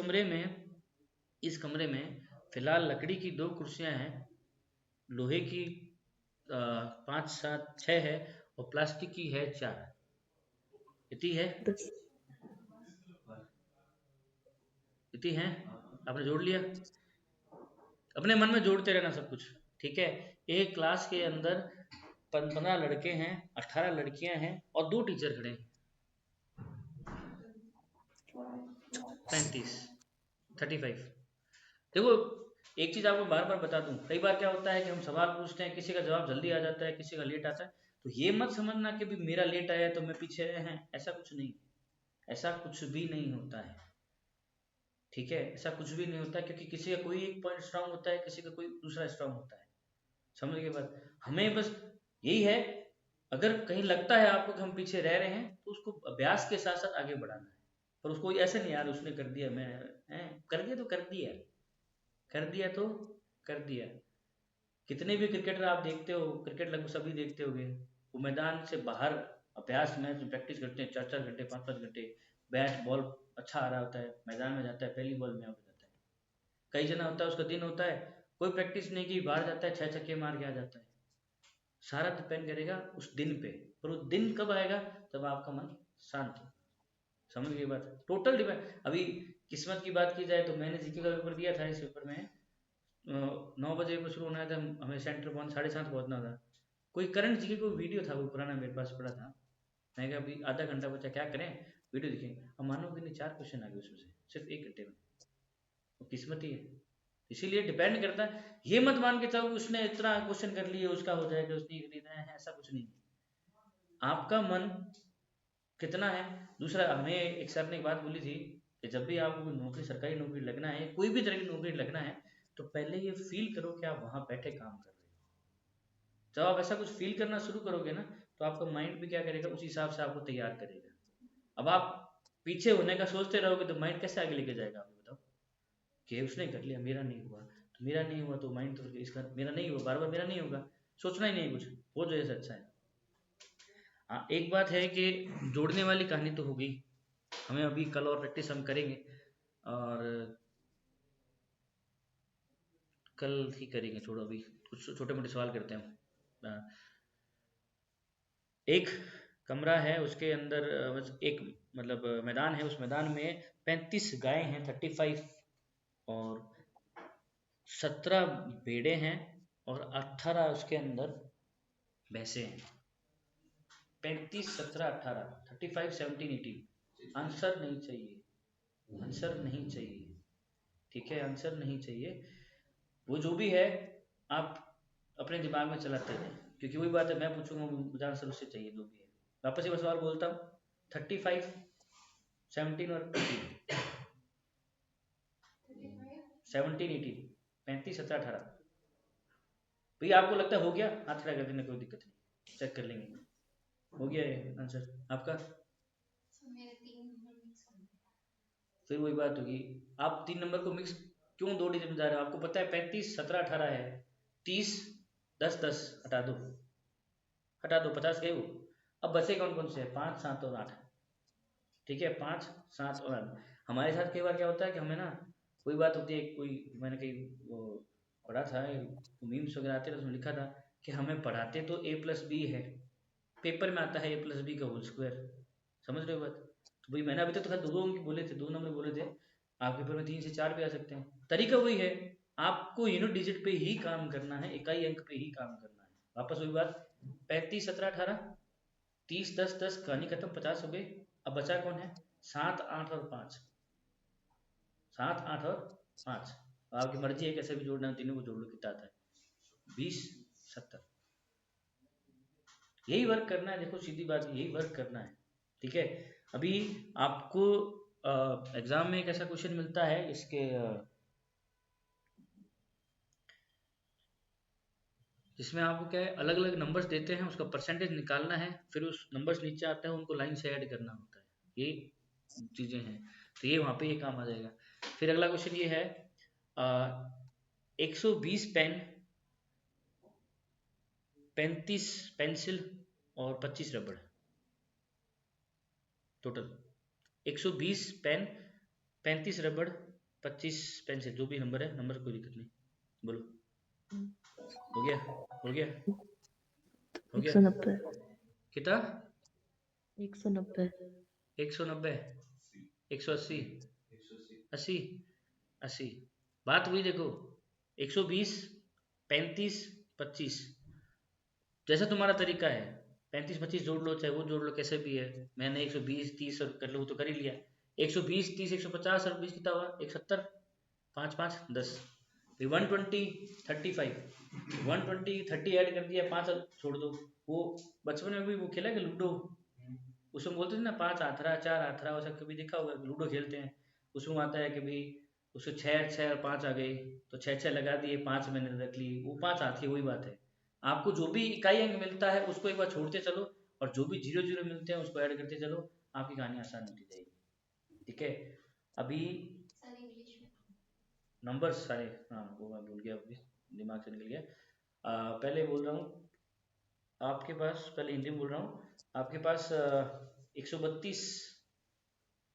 कमरे में फिलहाल लकड़ी की 2 कुर्सियां हैं, लोहे की 5 7 6 है, और प्लास्टिक की है 4। इतनी है, 10 इतनी है। आपने जोड़ लिया, अपने मन में जोड़ते रहना सब कुछ, ठीक है। एक क्लास के अंदर 15 लड़के हैं, 18 लड़कियां हैं और 2 टीचर खड़े हैं, 35, 35। देखो एक चीज आपको बार बार बता दूं, कई बार क्या होता है कि हम सवाल पूछते हैं, किसी का जवाब जल्दी आ जाता है, किसी का लेट आता है, तो ये मत समझना कि भी मेरा लेट आया तो मैं पीछे रहे हैं, ऐसा कुछ नहीं, ऐसा कुछ भी नहीं होता है, ठीक है। ऐसा कुछ भी नहीं होता, क्योंकि किसी का कोई एक पॉइंट स्ट्रांग होता है, किसी का कोई दूसरा स्ट्रांग होता है, समझ के बाद हमें बस यही है, अगर कहीं लगता है आपको कि हम पीछे रह रहे हैं तो उसको अभ्यास के साथ साथ आगे बढ़ाना है। पर उसको ऐसे नहीं, यार उसने कर दिया, मैं कर दिया तो कर दिया, कर दिया तो कर दिया। कितने भी क्रिकेटर आप देखते हो, क्रिकेट लगभग सभी देखते होंगे, वो मैदान से बाहर अभ्यास मैच में प्रैक्टिस करते हैं 4-4 घंटे 5-5 घंटे, बैट बॉल अच्छा आ रहा होता है, मैदान में जाता है पहली बॉल में आउट हो जाता है। कई जना होता है उसका दिन होता है, कोई प्रैक्टिस नहीं की, बाहर जाता है 6 छक्के मार के आ जाता है। सारा डिपेंड करेगा उस दिन पे, पर वो दिन कब आएगा, जब आपका मन शांत हो, समझ गए बात, टोटल डिपेंड। अभी किस्मत की बात की जाए तो मैंने जीके का पेपर दिया था, इस पेपर में 9 बजे पेपर शुरू होना था, हमें सेंटर 7:30 पहुंचना था। कोई करंट जीके को वीडियो था, वो पुराना मेरे पास पड़ा था, मैं कहा अभी आधा घंटा बचा, क्या करें, वीडियो देखें। अब मानो कि नहीं 4 क्वेश्चन आ गए उसमें से सिर्फ 1 घंटे में, वो किस्मत ही है। इसीलिए डिपेंड करता है, ये मत मान के चलो उसने इतना क्वेश्चन कर लिए उसका हो जाएगा, उसने खरीदा है, ऐसा कुछ नहीं। आपका मन कितना है। दूसरा, हमें एक सर ने एक बात बोली थी कि जब भी आपको कोई नौकरी, सरकारी नौकरी लगना है, कोई भी तरह की नौकरी लगना है, तो पहले ये फील करो कि आप वहां बैठे काम कर रहे हो। जब आप ऐसा कुछ फील करना शुरू करोगे ना, तो आपका माइंड भी क्या करेगा, उस हिसाब से आपको तैयार करेगा। अब आप पीछे होने का सोचते रहोगे तो माइंड कैसे आगे लेके जाएगा, आप बताओ। कि उसने कर लिया, मेरा नहीं हुआ, तो मेरा नहीं हुआ तो माइंड तो इसका मेरा नहीं हुआ, बार बार मेरा नहीं होगा, सोचना ही नहीं कुछ, वो जो है अच्छा है। हाँ एक बात है कि जोड़ने वाली कहानी तो होगी, हमें अभी कल और प्रैक्टिस हम करेंगे, और कल ही करेंगे, छोड़ो अभी कुछ छोटे मोटे सवाल करते हैं हम। एक कमरा है, उसके अंदर एक मतलब मैदान है, उस मैदान में 35 गायें हैं, 35, और 17 भेड़े हैं, और 18 उसके अंदर भैंसे हैं। 35, 17, 18, 35, 17, 18। आंसर नहीं चाहिए, आंसर नहीं चाहिए, ठीक है, आंसर नहीं चाहिए। वो जो भी है आप अपने दिमाग में चलाते रहें, क्योंकि वही बात है, मैं पूछूंगा मुझे आंसर उससे चाहिए जो भी है। वापस एक बार सवाल बोलता हूँ, 35, 17 और 18, 17, 18, 35, 17, 18। भैया आपको लगता है हो गया, हाथ खड़ा कर देना, कोई दिक्कत नहीं, चेक कर लेंगे। हो गया ये आंसर आपका, फिर वही बात होगी, आप 3 नंबर को मिक्स क्यों 2 डिजिट में जा रहे हो, आपको पता है 35, 17, 18 है, 30, 10, 10 हटा दो, हटा दो, 50 गए वो। अब बचे कौन कौन से, 5, 7 और 8, ठीक है, 5, 7 और 8। हमारे साथ कई बार क्या होता है कि हमें ना कोई बात होती है, कोई मैंने कहीं वो पढ़ा था, मीम्स वगैरह आते थे, उसमें लिखा था कि हमें पढ़ाते तो a+b है, पेपर में आता है a+b का होल स्क्वायर, समझ रहे हो बात। तो भाई मैंने अभी तक तो खैर 2 अंक बोले थे, 2 नंबर बोले थे, आपके पेपर में 3 से 4 भी आ सकते हैं, तरीका वही है, आपको यूनिट डिजिट पे ही काम करना है, इकाई अंक पे ही काम करना है। वापस वही बात, 35, 17, 18, 30, 10, 10, कहानी खत्म, 50 हो गए। अब बचा कौन है, 7, 8 और 5, 7, 8 और 5। आपकी मर्जी है कैसे भी जोड़ना है, तीनों को जोड़ लो, कितना आता है, 20, 70। यही वर्क करना है, देखो सीधी बात, यही वर्क करना है, ठीक है। अभी आपको एग्जाम में एक ऐसा क्वेश्चन मिलता है, इसके जिसमें आपको क्या है, अलग अलग नंबर्स देते हैं, उसका परसेंटेज निकालना है, फिर उस नंबर्स नीचे आते हैं, उनको लाइन से ऐड करना होता है, ये चीज़ें हैं, तो ये वहाँ पे ये काम आ जाएगा। फिर अगला क्वेश्चन ये है, 120 पेन, 35 पेंसिल और 25 रबड़, टोटल 120 पेन, 35 रबड़, 25 पेंसिल, जो भी नंबर है, नंबर कोई दिक्कत नहीं, बोलो। हो गया, हो गया, हो गया। 190 कितना 190 190 180 80 80 बात हुई देखो 120 35 25 जैसा तुम्हारा तरीका है 35 25 जोड़ लो चाहे वो जोड़ लो कैसे भी है मैंने 120 30 और कर लो तो कर ही लिया 120 30 150 और 20 कितना हुआ 170 5 5 10 फिर 120 35 120 30 ऐड कर दिया 5 छोड़ दो वो बचपन में भी वो खेला कि लूडो उसमें बोलते थे ना 5 आथरा 4 आथरा वैसा कभी देखा होगा लूडो खेलते हैं उसमें आता है कि भाई उसको 6 6 और 5 आ गए तो 6 6 लगा दिए 5 मैंने रख ली वो 5 आती है वही बात है आपको जो भी इकाई अंक मिलता है उसको एक बार छोड़ते चलो और जो भी जीरो जीरो मिलते हैं उसको ऐड करते चलो आपकी कहानी आसान होती जाएगी ठीक है अभी नंबर सारे हाँ वो मैं भूल गया अभी दिमाग से निकल गया पहले बोल रहा हूँ आपके पास पहले हिंदी में बोल रहा हूँ आपके पास 132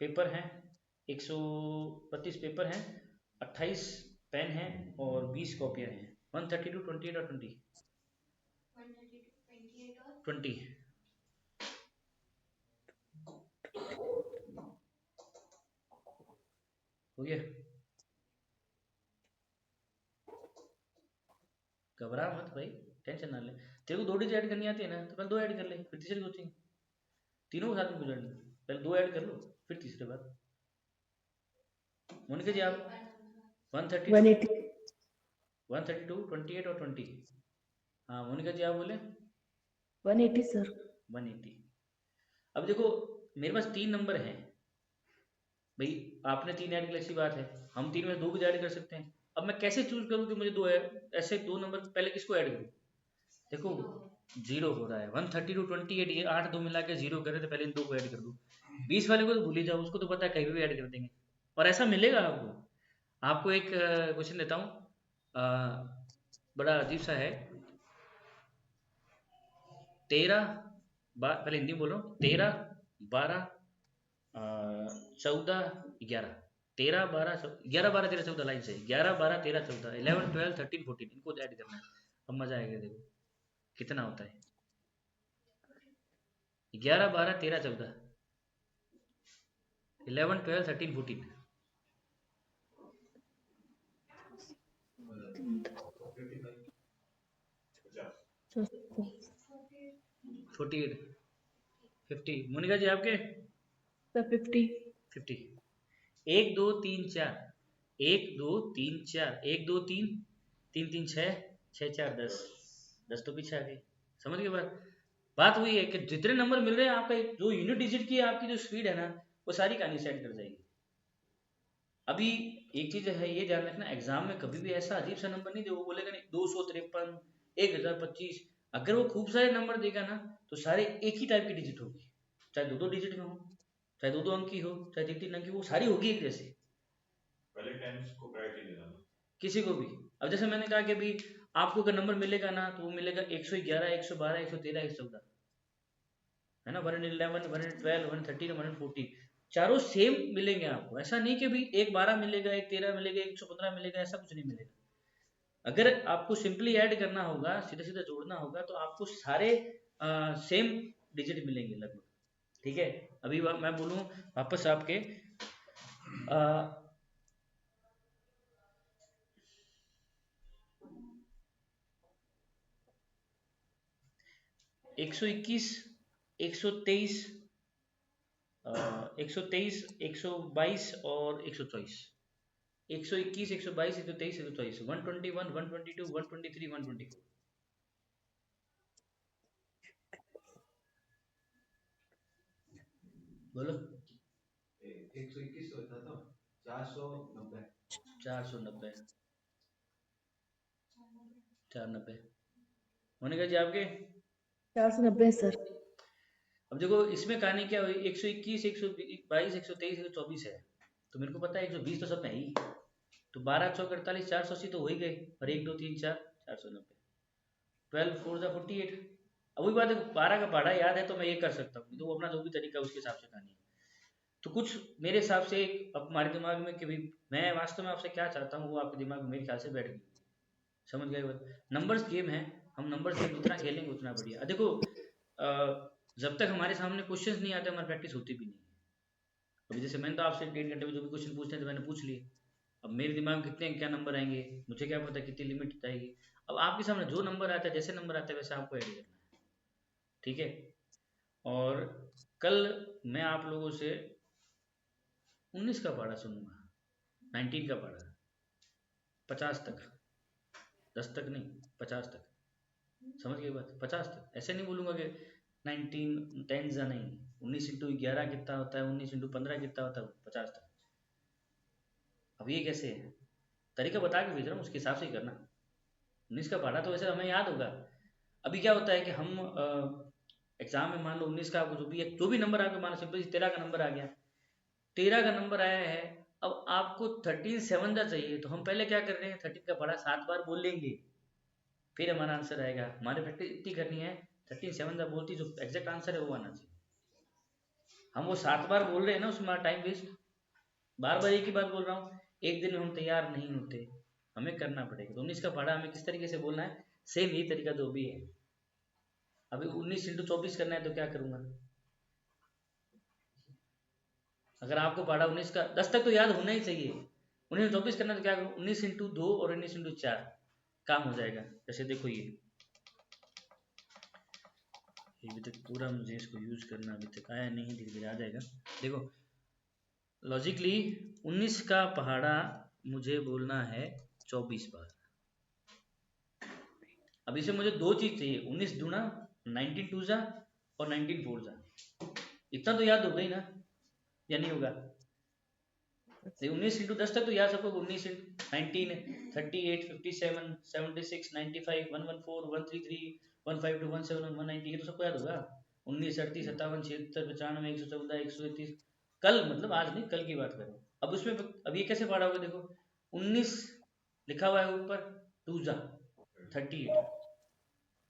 पेपर हैं 132 पेपर हैं 28 पेन हैं और 20 कॉपियाँ हैं 132 28 और 20 20 हो गया घबरा मत भाई टेंशन ना ले तेरे को 2 डिजिट ऐड करनी आती है ना तो पहले 2 ऐड कर ले फिर तीसरी सोचेंगे तीनों को साथ में गुजरनी पहले 2 ऐड कर लो फिर तीसरे बार मोनिका जी आप 132 180 132 28 और 20 हाँ मोनिका जी आप बोले 180 सर 180 अब देखो मेरे पास 3 नंबर हैं भाई आपने 3 ऐड कर ऐसी बात है हम 3 में 2 भी ऐड कर सकते हैं अब मैं कैसे चूज करूँ कि मुझे 2 ऐसे 2 नंबर पहले किसको ऐड करूँ देखो जीरो हो रहा है 132 28 ये 8 2 मिला के जीरो करे तो पहले इन 2 को ऐड कर दूँ 20 वाले को तो भूल ही जाओ उसको तो पता है कहीं भी ऐड कर देंगे और ऐसा मिलेगा आपको आपको एक क्वेश्चन देता हूँ बड़ा अजीब सा है 13 पहले हिंदी में बोल रहा हूँ 13 12 14 11 13 12 11 12 13 14 लाइन से 11 12 13 14 11 12 13 14 इनको ऐड करना है अब मजा आएगा देखो कितना होता है 11 12 13 14 11 12 13 14 48 50 मोनिका जी आपके सर 50 50 1 2 3 4 1 2 3 4 1 2 3 3 3 6 6 4 10 10 तो पीछे आ गई समझ गए बात वही है कि जितने नंबर मिल रहे हैं आपका जो यूनिट डिजिट की आपकी जो स्पीड है ना वो सारी कहानी सेट कर जाएगी अभी एक चीज है ये ध्यान रखना एग्जाम में कभी भी ऐसा अजीब सा नंबर नहीं दे वो बोलेगा नहीं 253 1025 अगर वो खूब सारे नंबर देगा ना तो सारे एक ही टाइप की डिजिट होगी चाहे 2 2 डिजिट में हो चाहे 2 2 अंक की हो चाहे 3 3 अंक की वो सारी होगी एक जैसी पहले टेंस को प्रायोरिटी देना ना किसी को भी अब जैसे मैंने कहा कि भी आपको अगर नंबर मिलेगा ना तो वो मिलेगा 111 112 113 114 है ना 111 112 113 114 चारों सेम मिलेंगे आपको ऐसा नहीं कि भी एक 12 मिलेगा एक 13 मिलेगा एक 115 मिलेगा ऐसा कुछ नहीं मिलेगा अगर आपको सिंपली ऐड करना होगा सीधा सीधा जोड़ना होगा तो आपको सारे सेम डिजिट मिलेंगे लगभग ठीक है अभी मैं बोलूँ वापस आपके 121 123 123 122 और 124 121 122 123 124 121 122 123 124 बोलो 121 होता तो 490 490 490 मोनिका जी आपके 490 सर अब देखो इसमें कहानी क्या हुई 121 122 123 124 है तो मेरे को पता है 120 तो सब में है ही तो 12 चौक 48 480 तो हो ही गए और 1 2 3 4 490 12 4 जा 48 अब वही बात है 12 का पढ़ा याद है तो मैं ये कर सकता हूँ तो वो अपना जो भी तरीका है उसके हिसाब से कहानी है तो कुछ मेरे हिसाब से अब हमारे दिमाग में कि भाई मैं वास्तव में आपसे क्या चाहता हूँ वो आपके दिमाग में मेरे ख्याल से बैठ गई समझ गए बात नंबर्स गेम है हम नंबर्स गेम जितना खेलेंगे उतना बढ़िया देखो जब तक हमारे सामने क्वेश्चंस नहीं आते हमारी प्रैक्टिस होती भी नहीं है। अभी जैसे मैंने तो आपसे 1.5 घंटे में जो भी क्वेश्चन पूछने थे मैंने पूछ लिए, अब मेरे दिमाग में कितने क्या नंबर आएंगे मुझे क्या पता कितनी लिमिट आएगी। अब आपके सामने जो नंबर आता है, जैसे नंबर आता है वैसे आपको ऐड करना है, ठीक है। और कल मैं आप लोगों से 19 का पढ़ा सुनूंगा, 19 का पढ़ा, 50 तक, 10 तक नहीं, 50 तक, समझ गए बात? 50 तक, ऐसे नहीं बोलूंगा कि 19 10 या नहीं, 19 इंटू 11 कितना होता है, 19 इंटू 15 कितना होता है, 50 तक। अब ये कैसे है, तरीका बता के भेज रहा हूँ, उसके हिसाब से ही करना। 19 का पढ़ा तो वैसे हमें याद होगा। अभी क्या होता है कि हम एग्जाम में मान लो 19 का आपको जो भी नंबर आपको, मान लो सिंपल 13 का नंबर आ गया, 13 का नंबर आया है, अब आपको 13 7 का चाहिए, तो हम पहले क्या कर रहे हैं, 13 का पढ़ा 7 बार बोल लेंगे, फिर हमारा आंसर आएगा। हमारे प्रैक्टिस इतनी करनी है, 13 7 का बोलती जो एग्जैक्ट आंसर है वो आना चाहिए। हम वो 7 बार बोल रहे हैं ना, उसमें हमारा टाइम वेस्ट, बार बार एक ही बात बोल रहा हूँ, एक दिन में हम तैयार नहीं होते, हमें करना पड़ेगा। तो 19 का पढ़ा हमें किस तरीके से बोलना है, सेम यही तरीका जो भी है। अभी 19 इंटू 24 करना है तो क्या करूँगा, अगर आपको पढ़ा 19 का 10 तक तो याद होना ही चाहिए, 19 24 करना है तो क्या करूँ, 19 इंटू 2 और 19 इंटू 4 काम हो जाएगा। जैसे देखो ये अभी तक पूरा मुझे इसको यूज करना अभी तक आया नहीं, धीरे धीरे आ जाएगा। देखो लॉजिकली 19 का पहाड़ा मुझे बोलना है 24 बार। अब इसे मुझे दो चीज चाहिए, 19 दूना 19 टू जा और 19 फोर जा, इतना तो याद हो गई ना, या नहीं होगा? 19 इंटू 10 तक तो याद सबको, 19 इंटू 19 38 57 76 95 114 133 152 171 190, ये तो सबको याद होगा। 19 38 57 76 95 114 131, कल मतलब आज नहीं, कल की बात करो। अब उसमें अब ये कैसे पढ़ा होगा, देखो 19 लिखा हुआ है ऊपर, 2 जा 38,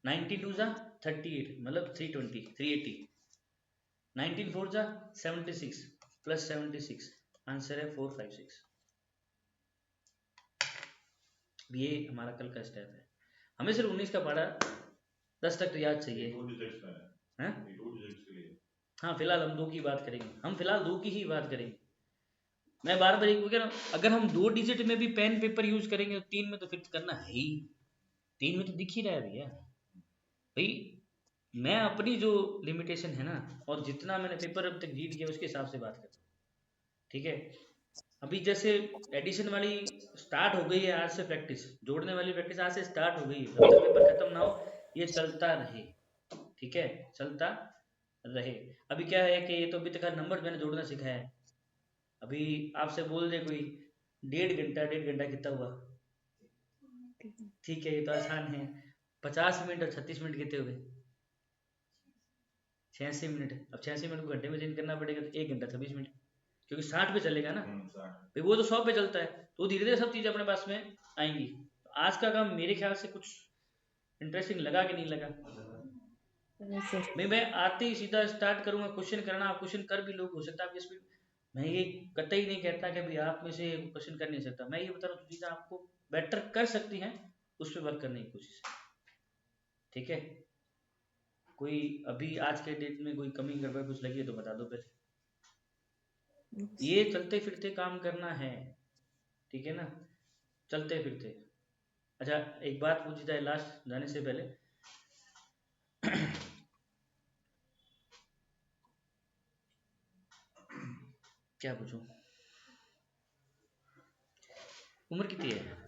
90 2 जा 38 मतलब 320 380, 19 4 जा 76 प्लस 76, आंसर है 456। ये हमारा कल का स्टेप है। हमें सिर्फ 19 का पढ़ा 10 तक तो याद चाहिए। हैं? हाँ फिलहाल हम दो की बात करेंगे, हम फिलहाल दो की ही बात करेंगे। मैं बार बार एक कह रहा हूँ, अगर हम 2 डिजिट में भी पेन पेपर यूज करेंगे तो 3 में तो फिर करना है ही, 3 में तो दिख ही रहा है भैया भाई। मैं अपनी जो लिमिटेशन है ना, और जितना मैंने पेपर अब तक रीड किया उसके हिसाब से बात करता हूँ, ठीक है। अभी जैसे एडिशन वाली स्टार्ट हो गई है आज से प्रैक्टिस, जोड़ने वाली प्रैक्टिस आज से स्टार्ट हो गई है, जब तक पेपर खत्म ना हो ये चलता रहे, ठीक है, चलता रहे। अभी क्या है कि ये तो अभी तक नंबर मैंने जोड़ना सिखाया है। अभी आपसे बोल दे कोई 1.5 घंटा कितना हुआ, ठीक है ये तो आसान है, 50 मिनट और 36 मिनट कितने हो गए, 86 मिनट। अब 86 मिनट को घंटे में चेंज करना पड़ेगा तो 1 घंटा 26 मिनट, क्योंकि 60 पे चलेगा ना भाई, वो तो 100 पे चलता है, तो धीरे धीरे सब चीज़ अपने पास में आएंगी। तो आज का काम मेरे ख्याल से कुछ इंटरेस्टिंग लगा कि नहीं लगा? मैं आते ही सीधा स्टार्ट करूंगा क्वेश्चन करना, आप क्वेश्चन कर भी लोग, हो सकता है आपकी स्पीड, मैं ये कतई नहीं कहता कि भाई आप में से क्वेश्चन कर नहीं सकता, मैं ये बता रहा हूँ चीज़ें आपको बेटर कर सकती हैं, उस पर वर्क करने की कोशिश, ठीक है। कोई अभी आज के डेट में कोई कमी गड़बड़ कुछ लगी है तो बता दो पहले, ये चलते फिरते काम करना है, ठीक है ना, चलते फिरते। अच्छा एक बात पूछी जाए लास्ट जाने से पहले, क्या पूछूं, उम्र कितनी है?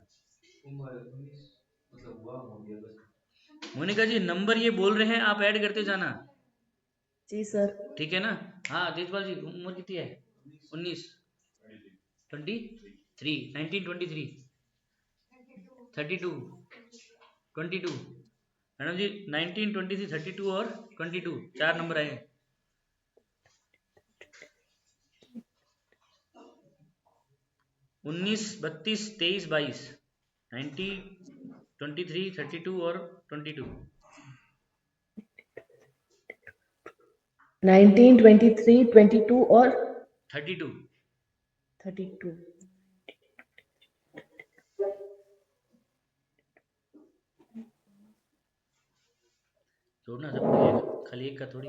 मोनिका जी नंबर ये बोल रहे हैं, आप ऐड करते जाना। जी सर। ठीक है ना? हाँ देशपाल जी उम्र कितनी है? 19 23 1923 32 22। मैडम जी 1923 32 और 22 4 नंबर आए। 19 32 23 22 90 23 32 और 22। 19 23 22 और 32 32। जोड़ना सब पड़ेगा। खाली एक का थोड़ी।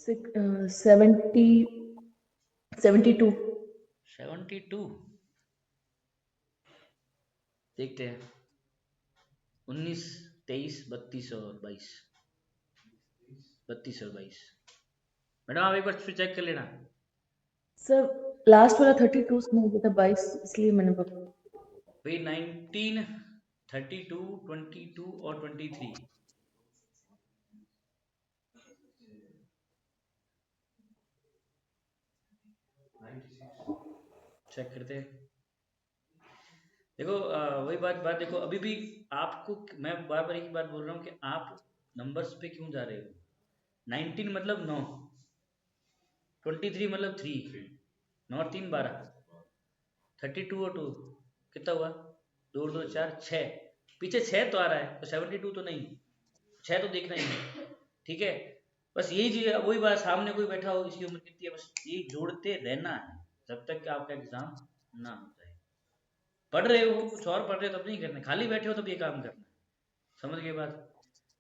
72 72 देखते हैं। 19, 23, 32 और 22। 32 और 22। मैडम आप एक बार फिर चेक कर लेना। सर लास्ट वाला 32 नहीं था 22, इसलिए मैंने भाई 19, 32, 22 और 23। चेक करते हैं। देखो वही बात देखो, अभी भी आपको मैं बार बार एक ही बात बोल रहा हूँ कि आप नंबर्स पे क्यों जा रहे हो। 19 मतलब 9, 23 मतलब 3, 9 और 3 12, 32 और 2 कितना हुआ, 2 और 2 4, 6। पीछे 6 तो आ रहा है तो 72 तो नहीं, 6 तो देखना ही है। ठीक है, बस यही चीज, वही बात, सामने कोई बैठा हो इसकी उम्र कितनी है, बस ये जोड़ते रहना है जब तक कि आपका एग्जाम ना हो जाए। पढ़ रहे हो कुछ और पढ़ रहे हो तब नहीं करना, खाली बैठे हो तब ये काम करना। समझ गए बात।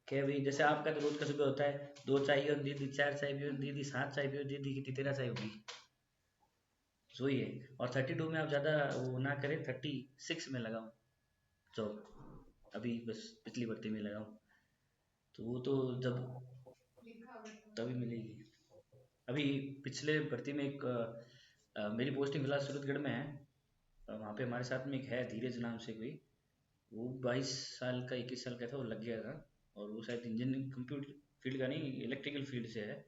कि अभी जैसे आपका तो रोज का सुबह होता है 2 चाय पियो दीदी, 4 चाय पियो दीदी, 7 चाय पियो दीदी, कितनी 13 चाय होगी, सो ही है। और 32 में आप ज़्यादा वो ना करें, 36 में लगाओ जॉब, अभी बस पिछली भर्ती में लगाओ, तो वो तो जब तभी मिलेगी। अभी पिछले भर्ती में एक मेरी पोस्टिंग फिलहाल सूरतगढ़ में है, वहाँ पे हमारे साथ में एक है धीरज नाम से कोई, वो 22 साल का 21 साल का था, वो लग गया था। और वो शायद इंजीनियरिंग कंप्यूटर फील्ड का नहीं, इलेक्ट्रिकल फील्ड से है।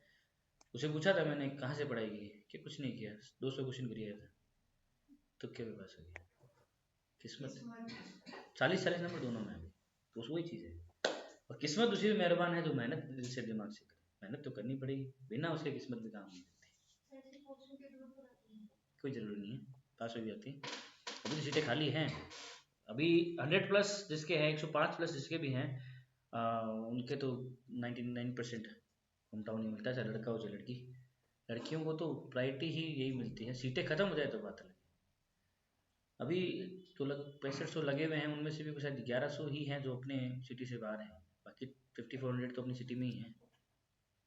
उसे पूछा था मैंने कहाँ से पढ़ाई की है, कि कुछ नहीं किया, 200 क्वेश्चन क्लियर था, तो क्या पास हो गया। किस्मत, 40-40 नंबर दोनों में अभी, तो वही चीज़ है। और किस्मत उसी में मेहरबान है जो मेहनत दिल से दिमाग से करे, मेहनत तो करनी पड़ेगी, बिना उसके किस्मत भी काम नहीं करती। कोई ज़रूरी नहीं है, पास हो जाती है। अभी तो सीटें खाली हैं, अभी 100+ जिसके हैं, 105+ जिसके भी हैं, उनके तो 99% होम टाउन ही मिलता है, चाहे लड़का हो चाहे लड़की। लड़कियों को तो प्रायोरिटी ही यही मिलती है, सीटें खत्म हो जाए तो बात अलग है। अभी तो 6500 लगे हुए हैं, उनमें से भी शायद 1100 ही हैं जो अपने सिटी से बाहर हैं, बाकी 5400 तो अपनी सिटी में ही हैं।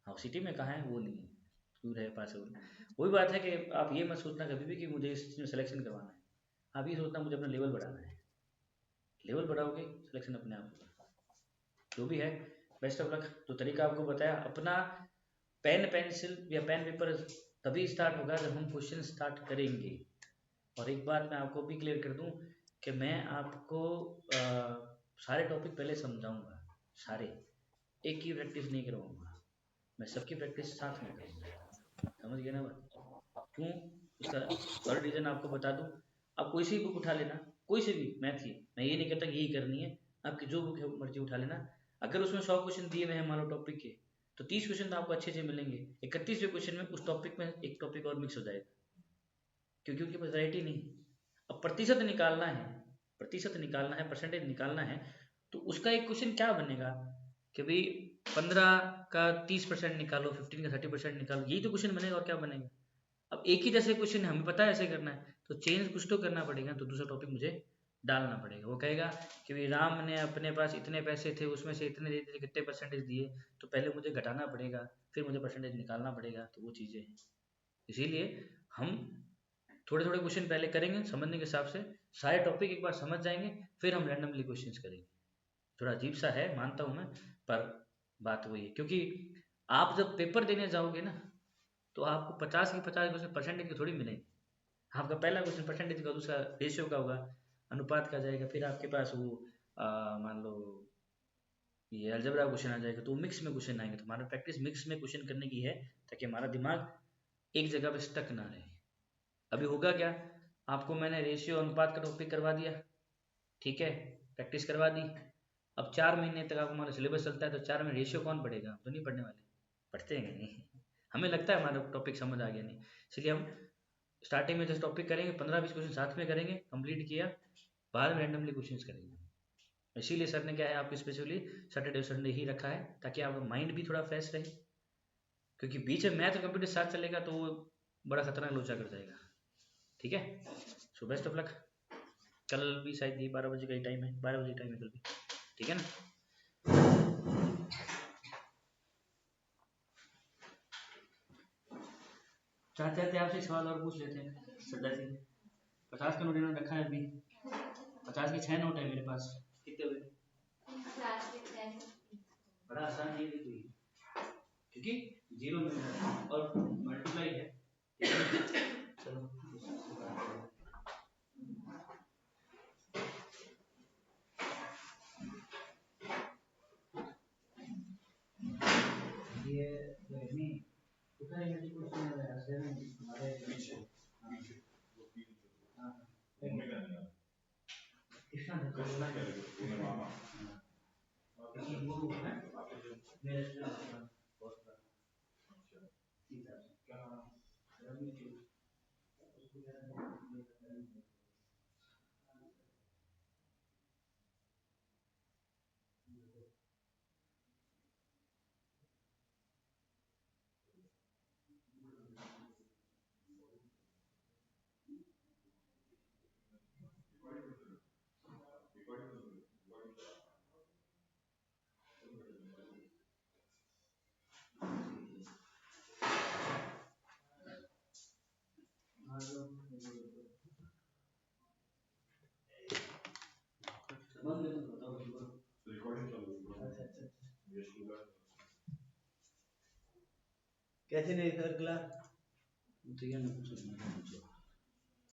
हाँ सिटी में कहाँ है वो नहीं है, दूर है, पास है। वही बात है कि आप ये मत सोचना कभी भी कि मुझे इस चीज़ में सिलेक्शन करवाना है, आप ये सोचना मुझे अपना लेवल बढ़ाना है, लेवल बढ़ाओगे सिलेक्शन अपने आप होगा। जो भी है, बेस्ट ऑफ लक। जो तरीका आपको बताया, अपना पेन पेंसिल या पेन पेपर तभी स्टार्ट होगा जब हम क्वेश्चन स्टार्ट करेंगे। और एक बात मैं आपको भी क्लियर कर दूं कि मैं आपको सारे टॉपिक पहले समझाऊंगा, सारे एक की प्रैक्टिस नहीं करवाऊंगा, मैं सबकी प्रैक्टिस साथ में करूंगा। समझ गए ना बात, क्यों, उसका और रीज़न आपको बता दूं। आप कोई सी बुक उठा लेना, कोई सी भी मैथ की, मैं ये नहीं कहता कि यही करनी है, आपकी जो बुक है मर्जी उठा लेना। अगर उसमें 100 क्वेश्चन दिए हुए हैं मान लो टॉपिक के, तो 30 क्वेश्चन तो आपको अच्छे से मिलेंगे, 31वें क्वेश्चन में उस टॉपिक में एक टॉपिक और मिक्स हो जाएगा, क्योंकि उनके पास वैरायटी नहीं। अब प्रतिशत निकालना है, प्रतिशत निकालना है, परसेंटेज निकालना है, तो उसका एक क्वेश्चन क्या बनेगा कि भाई 15 का 30% निकालो, 15 का 30% निकालो, यही तो क्वेश्चन बनेगा, और क्या बनेगा। अब एक ही जैसे क्वेश्चन हमें पता है ऐसे करना है, तो चेंज कुछ तो करना पड़ेगा, तो दूसरा टॉपिक मुझे डालना पड़ेगा। वो कहेगा कि भाई राम ने अपने पास इतने पैसे थे, उसमें से इतने दे दिए, कितने परसेंटेज दिए, तो पहले मुझे घटाना पड़ेगा, फिर मुझे परसेंटेज निकालना पड़ेगा, तो वो चीज़ें हैं। इसीलिए हम थोड़े थोड़े क्वेश्चन पहले करेंगे समझने के हिसाब से, सारे टॉपिक एक बार समझ जाएंगे, फिर हम रैंडमली क्वेश्चंस करेंगे। थोड़ा अजीब सा है मानता हूँ मैं, पर बात वही है, क्योंकि आप जब पेपर देने जाओगे ना, तो आपको 50 की 50 परसेंटेज की थोड़ी मिलेंगे। आपका पहला क्वेश्चन परसेंटेज का, दूसरा रेशियो का होगा, अनुपात का जाएगा, फिर आपके पास वो मान लो ये अलजेब्रा क्वेश्चन आ जाएगा, तो मिक्स में क्वेश्चन आएंगे। तो हमारा प्रैक्टिस मिक्स में क्वेश्चन करने की है, ताकि हमारा दिमाग एक जगह पे स्टक ना रहे। अभी होगा क्या, आपको मैंने रेशियो अनुपात का टॉपिक करवा दिया, ठीक है, प्रैक्टिस करवा दी। अब 4 महीने तक आपको हमारा सिलेबस चलता है, तो 4 में रेशियो कौन पढ़ेगा, हम तो नहीं पढ़ने वाले, पढ़ते हैं नहीं, हमें लगता है हमारा टॉपिक समझ आ गया नहीं, इसलिए हम स्टार्टिंग में जैसे टॉपिक करेंगे 15-20 क्वेश्चन साथ में करेंगे, कंप्लीट किया, बाद में रैंडमली क्वेश्चन करेंगे। इसीलिए सर ने क्या है आपको स्पेशली सैटरडे संडे ही रखा है, ताकि आपका माइंड भी थोड़ा फ्रेश रहे, क्योंकि बीच में मैथ और कंप्यूटर साथ चलेगा तो वो बड़ा खतरनाक लोचा कर जाएगा। ठीक है, सो बेस्ट ऑफ लक। कल भी शायद ये 12 बजे का ही टाइम है, 12 बजे टाइम है कल भी, ठीक है ना। चाहते थे आपसे सवाल और पूछ लेते हैं श्रद्धा जी। 50 का नोट इन्होंने रखा है अभी, 50 के 6 नोट है मेरे पास। कितने हुए? बड़ा आसान है ये भी, क्योंकि जीरो में और मल्टीप्लाई है। चलो ये नहीं उतना ही मल्टीप्लाई है हमारे पीछे हाँ पीछे वो पीछे हाँ मम्मी का नहीं आता कृष्णा कृष्णा क्या लगे तूने मामा क्योंकि वो है मेरे स्टूडेंट बहुत बड़ा अच्छा ठीक है क्या रवि के उसको क्या रिकॉर्डिंग चालू है अच्छा अच्छा ये शुरू कैसे नहीं सर क्लास तो ये